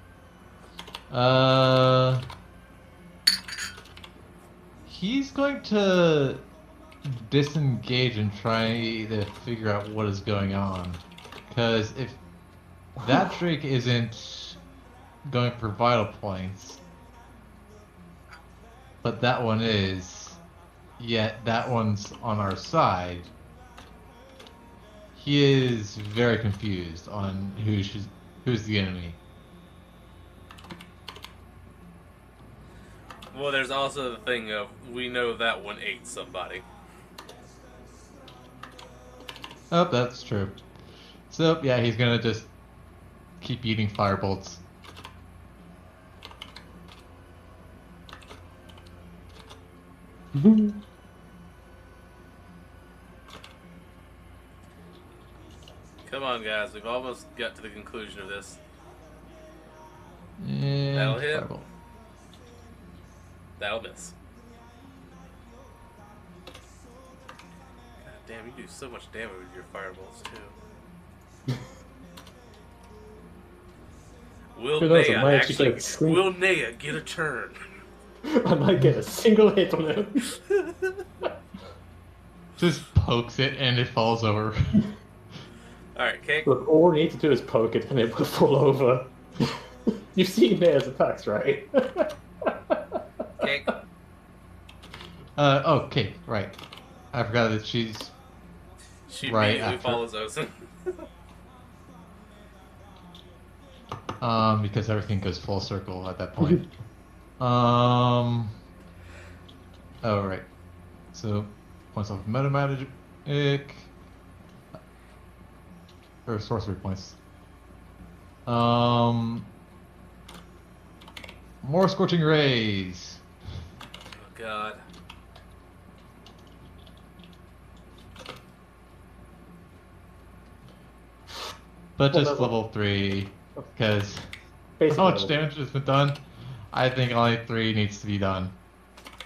He's going to disengage and try to figure out what is going on. Because if that Drake isn't going for vital points, but that one is, yet that one's on our side, he is very confused on who's the enemy. Well, there's also the thing of, we know that one ate somebody. Oh, that's true. So, yeah, he's gonna just keep eating firebolts. Come on, guys. We've almost got to the conclusion of this. And That'll hit. Firebolt. That'll miss. God damn, you do so much damage with your fireballs, too. Will Who knows, I Nea might actually actually... get a swing. Will Nea get a turn? I might get a single hit on him. Just pokes it and it falls over. Alright, Cake. Look, all we need to do is poke it and it will fall over. You've seen Nair's attacks, right? Cake. Oh, Cake, right. I forgot that she's... She Right immediately after. follows Ozen. Because everything goes full circle at that point. Oh, right. So, points off meta magic. Or sorcery points. More scorching rays. God. But Well, just level. level 3, because Basic how much level. damage has been done? I think only 3 needs to be done.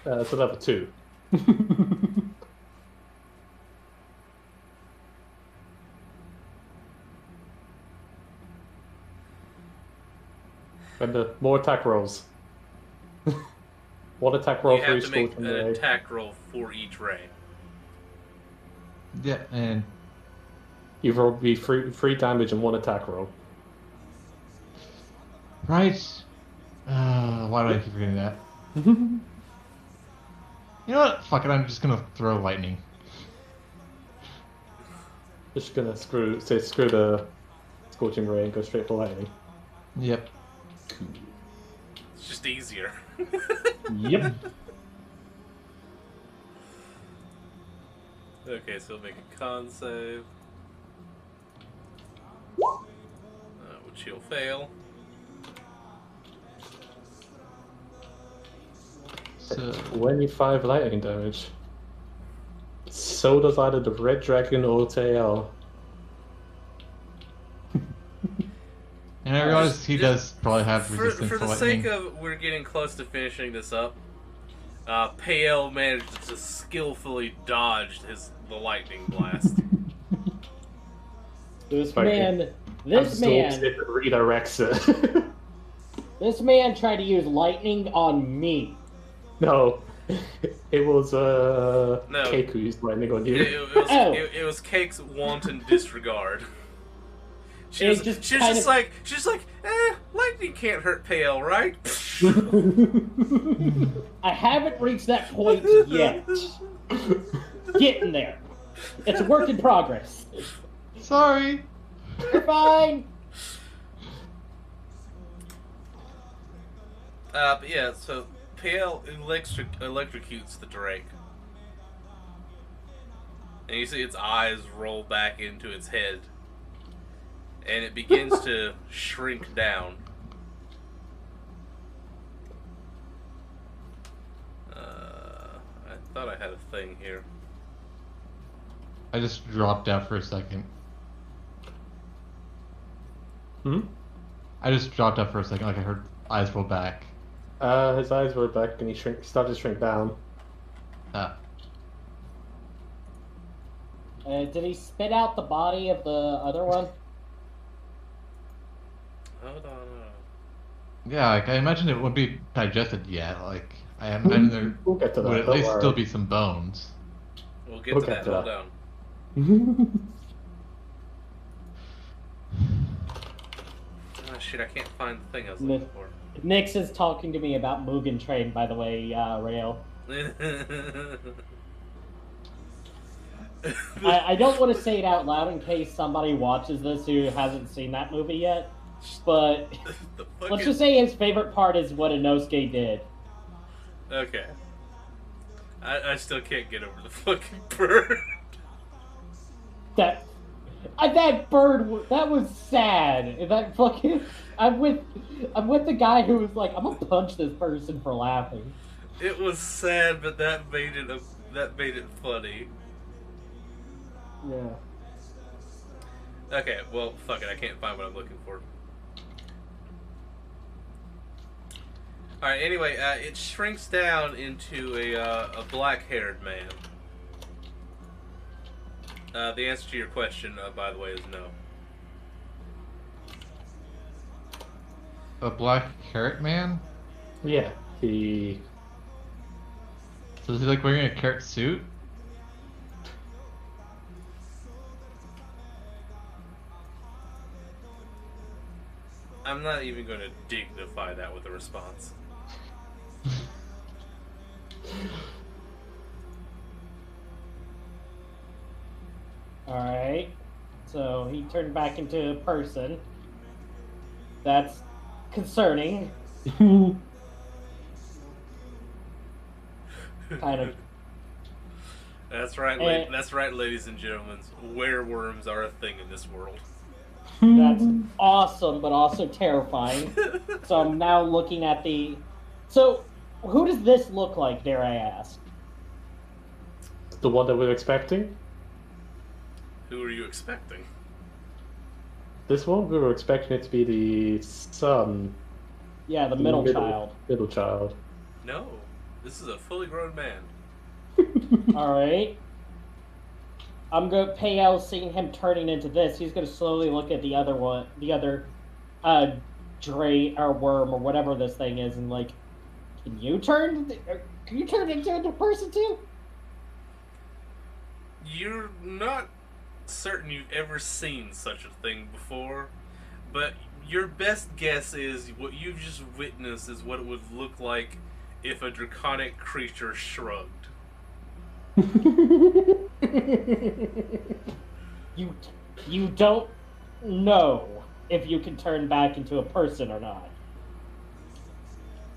So level 2. Remember, more attack rolls. One attack roll You for have each to make scorching an ray. attack roll for each ray. Yeah, and You roll be free damage and one attack roll. right. Why do I keep forgetting that? You know what? Fuck it. I'm just gonna throw lightning. Just gonna screw the scorching ray and go straight for lightning. Yep. It's just easier. Yep. Okay, so make a con save. Which he'll fail. So 25 lightning damage. So does either the red dragon or Tail. and I realize he does probably have resistance For to the lightning. sake of we're getting close to finishing this up, Pale managed to skillfully dodge the lightning blast. This Fucking man, this man, Absorbs it and redirects it. this man tried to use lightning on me. No. It was No. Keiko who's lightning on you. It was Cake's wanton disregard. She was just like, lightning can't hurt Pale, right? I haven't reached that point yet. Getting there. It's a work in progress. Sorry. You're fine. But yeah, so Pale electrocutes the Drake. And you see its eyes roll back into its head. And it begins to shrink down. I thought I had a thing here. I just dropped out for a second. Hmm? I just dropped out for a second, like I heard eyes roll back. His eyes were back and he started to shrink down. Did he spit out the body of the other one? Hold on. Yeah, like I imagine it wouldn't be digested yet. Like I imagine there We'll get to that. would at don't least worry. still be some bones. We'll get to that. Hold down. Oh shit, I can't find the thing I was looking for. Nix is talking to me about Mugen Train, by the way, Rail. I don't want to say it out loud in case somebody watches this who hasn't seen that movie yet, but let's just say his favorite part is what Inosuke did. Okay. I still can't get over the fucking bird. That bird, that was sad. That fucking, I'm with the guy who was like, I'm gonna punch this person for laughing. It was sad, but that made it funny. Yeah. Okay, well, fuck it. I can't find what I'm looking for. Alright, anyway, it shrinks down into a black-haired man. The answer to your question, by the way, is no. A black carrot man? Yeah, he... So is he like wearing a carrot suit? I'm not even going to dignify that with a response. Alright. So he turned back into a person. That's concerning. Kind of. That's right, that's right, ladies and gentlemen. Wereworms are a thing in this world. That's awesome, but also terrifying. So I'm now looking at the... So, Who does this look like, dare I ask? The one that we're expecting? Who are you expecting? This one, we were expecting it to be the son. Yeah, the middle child. Middle child. No, this is a fully grown man. Alright. I'm gonna Payel seeing him turning into this. He's gonna slowly look at the other one, the other Dre or worm or whatever this thing is, and like, can you turn into a person too? You're not certain you've ever seen such a thing before, but your best guess is what you've just witnessed is what it would look like if a draconic creature shrugged. You don't know if you can turn back into a person or not.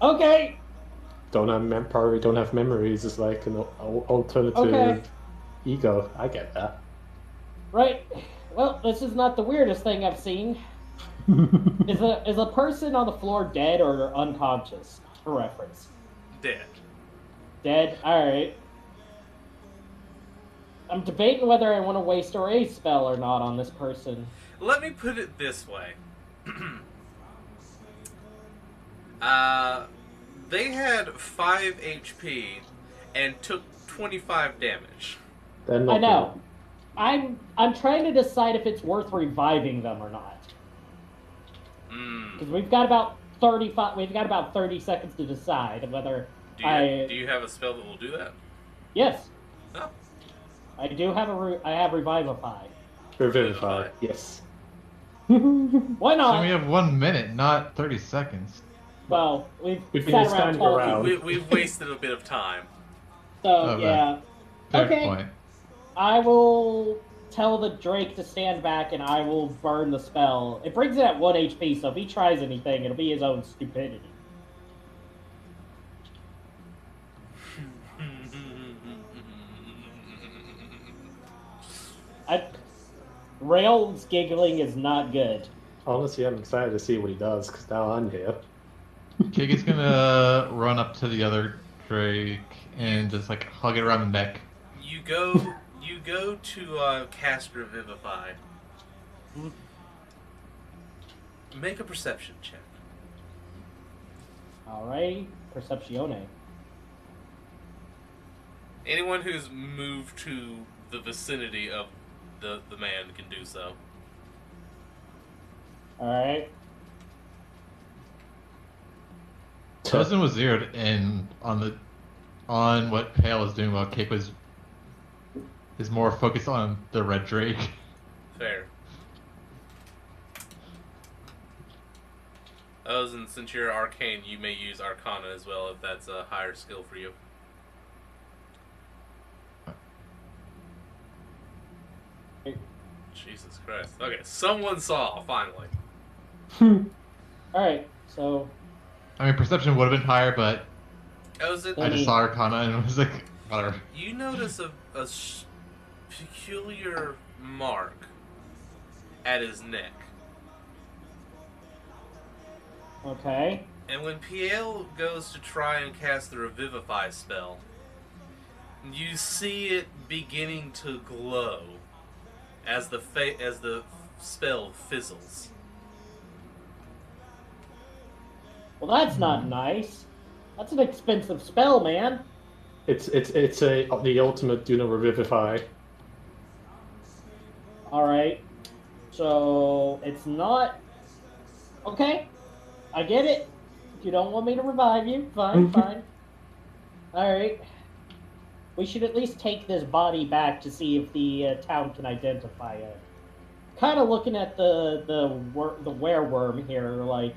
Okay. Probably don't have memories. It's like an alternative ego. I get that. Right. Well, this is not the weirdest thing I've seen. Is a person on the floor dead or unconscious? For reference. Dead. Dead? Alright. I'm debating whether I want to waste a raise spell or not on this person. Let me put it this way. They had 5 HP and took 25 damage. I know. I'm trying to decide if it's worth reviving them or not. Because we've got about 30 seconds to decide whether do you have a spell that will do that? Yes. Oh. I do have I have Revivify. Revivify, yes. Why not? So we have 1 minute, not 30 seconds. Well, we've been sat around standing talking. around. We've wasted a bit of time. So, yeah. Fair Okay. point. I will tell the Drake to stand back and I will burn the spell. It brings it at 1 HP, so if he tries anything, it'll be his own stupidity. Rail's giggling is not good. Honestly, I'm excited to see what he does, because now I'm here. Kiki's gonna run up to the other Drake and just like hug it around the neck. You go to cast Revivify. Make a perception check. Alright, Perceptione. Anyone who's moved to the vicinity of the man can do so. Alright. Chosen was zeroed in on what Pale was doing while Cake is more focused on the red Drake. Fair. And since you're arcane, you may use Arcana as well if that's a higher skill for you. Jesus Christ. Okay, someone saw, finally. Alright, so... I mean, perception would have been higher, but I I just saw Arcana and was like, whatever. You notice a peculiar mark at his neck. Okay. And when Piel goes to try and cast the Revivify spell, you see it beginning to glow as the spell fizzles. Well, that's not nice. That's an expensive spell, man. It's the ultimate do not revivify. Alright. So, it's not... Okay. I get it. If you don't want me to revive you, fine, fine. Alright. We should at least take this body back to see if the town can identify it. Kind of looking at the wereworm here, like...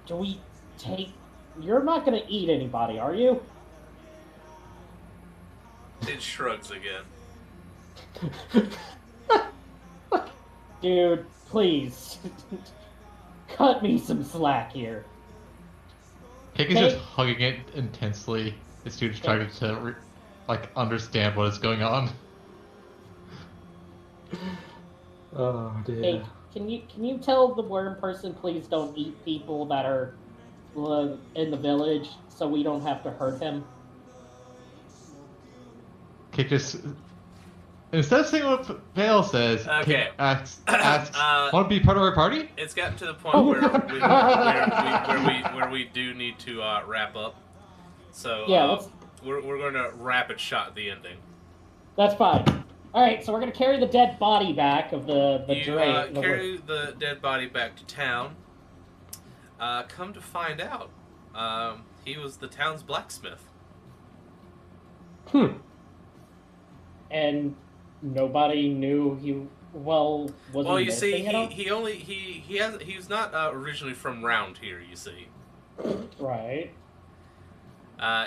Do we take... You're not going to eat anybody, are you? It shrugs again. Dude, please. Cut me some slack here. Cake is just hugging it intensely. The student's trying to understand what is going on. Oh dear. Hey, can you tell the worm person please don't eat people that are in the village so we don't have to hurt him? Kick just instead of saying what Vale says, Okay. Kick asks want to be part of our party? It's gotten to the point where we do need to wrap up. So Yeah, we're going to rapid shot the ending. that's fine. All right, so we're gonna carry the dead body back of the Drake. Carry the dead body back to town. Come to find out, he was the town's blacksmith. And nobody knew he. Well, was well, he you see, missing at all? he's not originally from round here. You see, Right.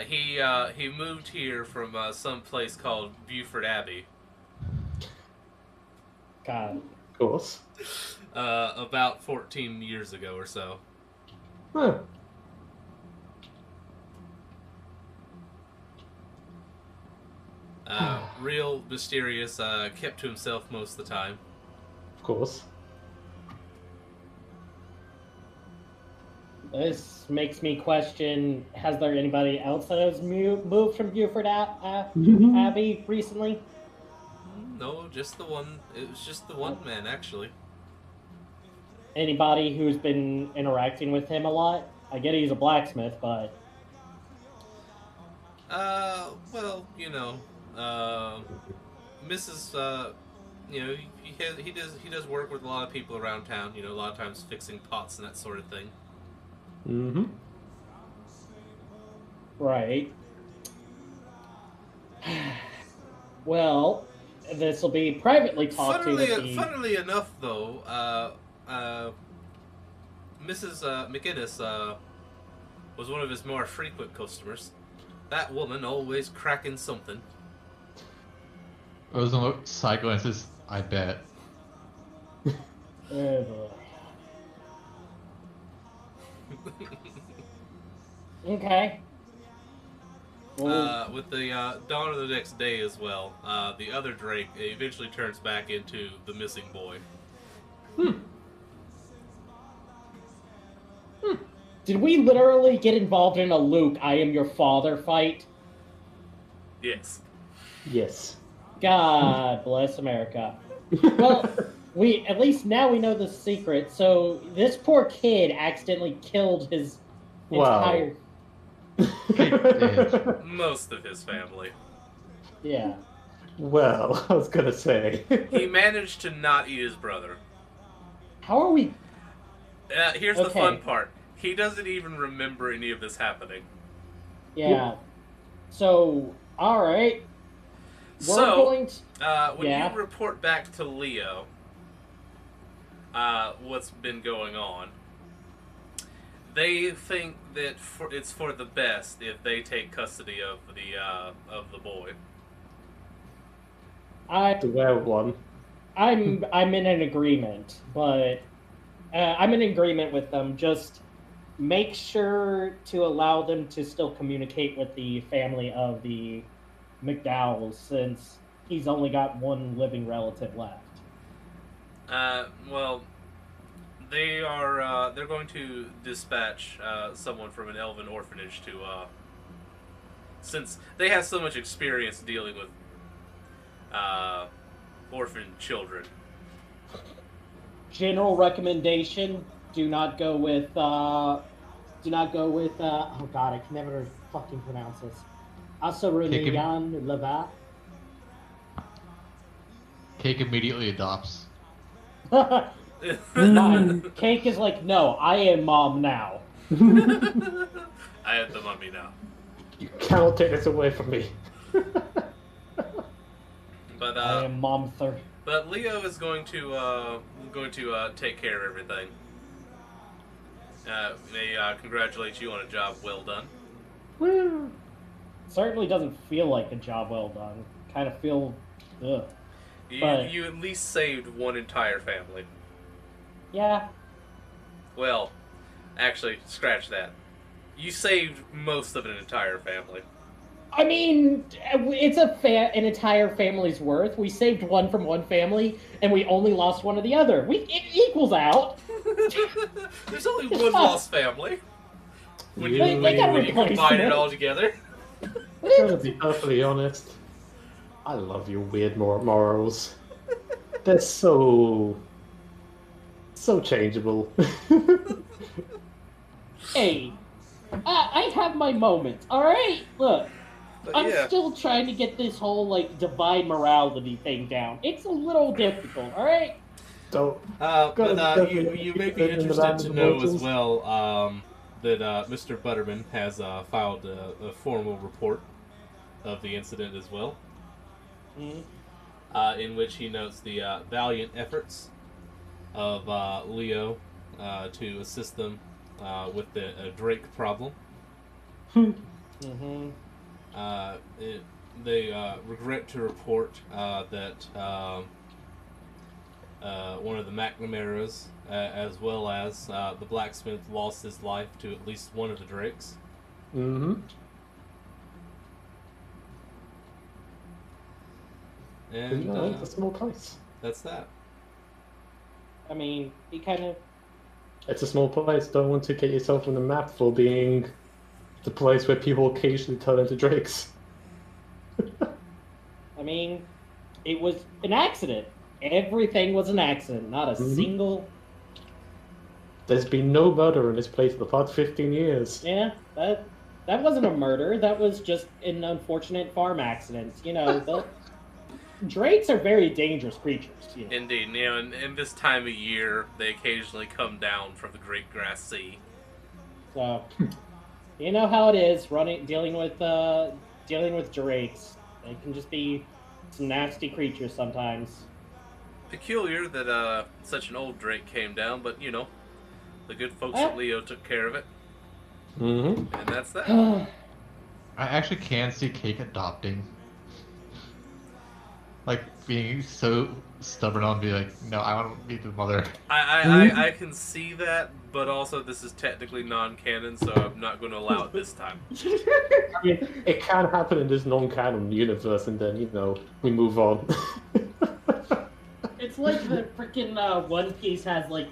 He moved here from some place called Beaufort Abbey. God. Of course. About 14 years ago or so. Huh. Real mysterious, kept to himself most of the time. Of course. This makes me question: has there anybody else that has moved from Beaufort Abbey recently? No, just the one. It was just the one man, actually. Anybody who's been interacting with him a lot? I get he's a blacksmith, but Well, you know, Mrs. You know, he does work with a lot of people around town. You know, a lot of times fixing pots and that sort of thing. Mm-hmm. right. Well, this will be privately talked to. Funnily enough, though, Mrs. McGinnis was one of his more frequent customers. That woman always cracking something. Ozone Psycho and says, I bet. Oh, boy. Okay. Well, With the dawn of the next day as well, the other Drake eventually turns back into the missing boy. did we literally get involved in a Luke "I am your father" fight? Yes. Yes. God bless America. Well, at least now we know the secret. So this poor kid accidentally killed his entire. Most of his family. Yeah. Well, I was gonna say. He managed to not eat his brother. How are we? Here's the fun part. He doesn't even remember any of this happening. Yeah. So, all right. We're going to... when you report back to Leo, what's been going on, they think that it's for the best if they take custody of the boy. The rare one. I'm in an agreement, but I'm in agreement with them. Just make sure to allow them to still communicate with the family of the McDowells, since he's only got one living relative left. Well, they're going to dispatch someone from an elven orphanage to, since they have so much experience dealing with orphan children. General recommendation: do not go with. Oh God, I can never fucking pronounce this. Asarunian Leva. Cake immediately adopts. Cake is like, no, I am mom now. I have the mummy now. You cannot take this away from me. But I am mom third. But Leo is going to take care of everything. They congratulate you on a job well done. Woo! Certainly doesn't feel like a job well done. Kind of feel, ugh. You at least saved one entire family. Yeah. Well, actually, scratch that. You saved most of an entire family. I mean, it's an entire family's worth. We saved one from one family, and we only lost one of the other. It equals out. There's only one lost family. when You- you, They got when you combine it replacement. all together. I'm gonna be perfectly honest. I love your weird morals. They're so changeable. Hey, I have my moments. All right, look. But I'm yeah, still trying to get this whole like divine morality thing down. It's a little difficult. All right. So but you may be in the interested land to of know as mortals. well that Mr. Butterman has filed a formal report of the incident as well, in which he notes the valiant efforts of Leo to assist them with the Drake problem. Mm-hmm. They regret to report that one of the McNamaras, as well as the blacksmith, lost his life to at least one of the Drakes. Mm-hmm. And It's a small place. that's that. I mean, he kind of. It's a small place. Don't want to get yourself on the map for being the place where people occasionally turn into drakes. I mean, it was an accident. Everything was an accident. Not a Mhm. single. There's been no murder in this place for the past 15 years. Yeah, that wasn't a murder. That was just an unfortunate farm accident. You know, the drakes are very dangerous creatures. You know. Indeed, you know, in this time of year, they occasionally come down from the Great Grass Sea. So, you know how it is dealing with drakes. They can just be some nasty creatures sometimes. Peculiar that such an old Drake came down, but you know, the good folks at Leo took care of it, Mm-hmm. and that's that. I actually can see Cake adopting. Like, being so stubborn on be like, no, I want to be the mother. I can see that, but also this is technically non-canon, so I'm not going to allow it this time. I mean, it can happen in this non-canon universe, and then, you know, we move on. It's like the freaking One Piece has like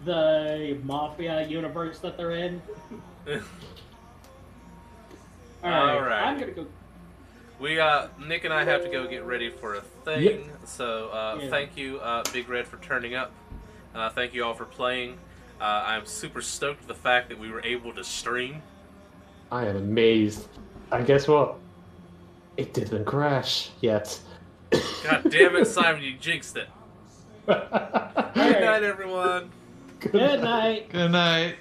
the Mafia universe that they're in. Alright. I'm gonna go. We Nick and I have to go get ready for a thing. Yep. So Yeah. thank you, Big Red, for turning up. Thank you all for playing. I'm super stoked with the fact that we were able to stream. I am amazed. And guess what? It didn't crash yet. God damn it, Simon, you jinxed it. Good night, everyone. Good night. Good night.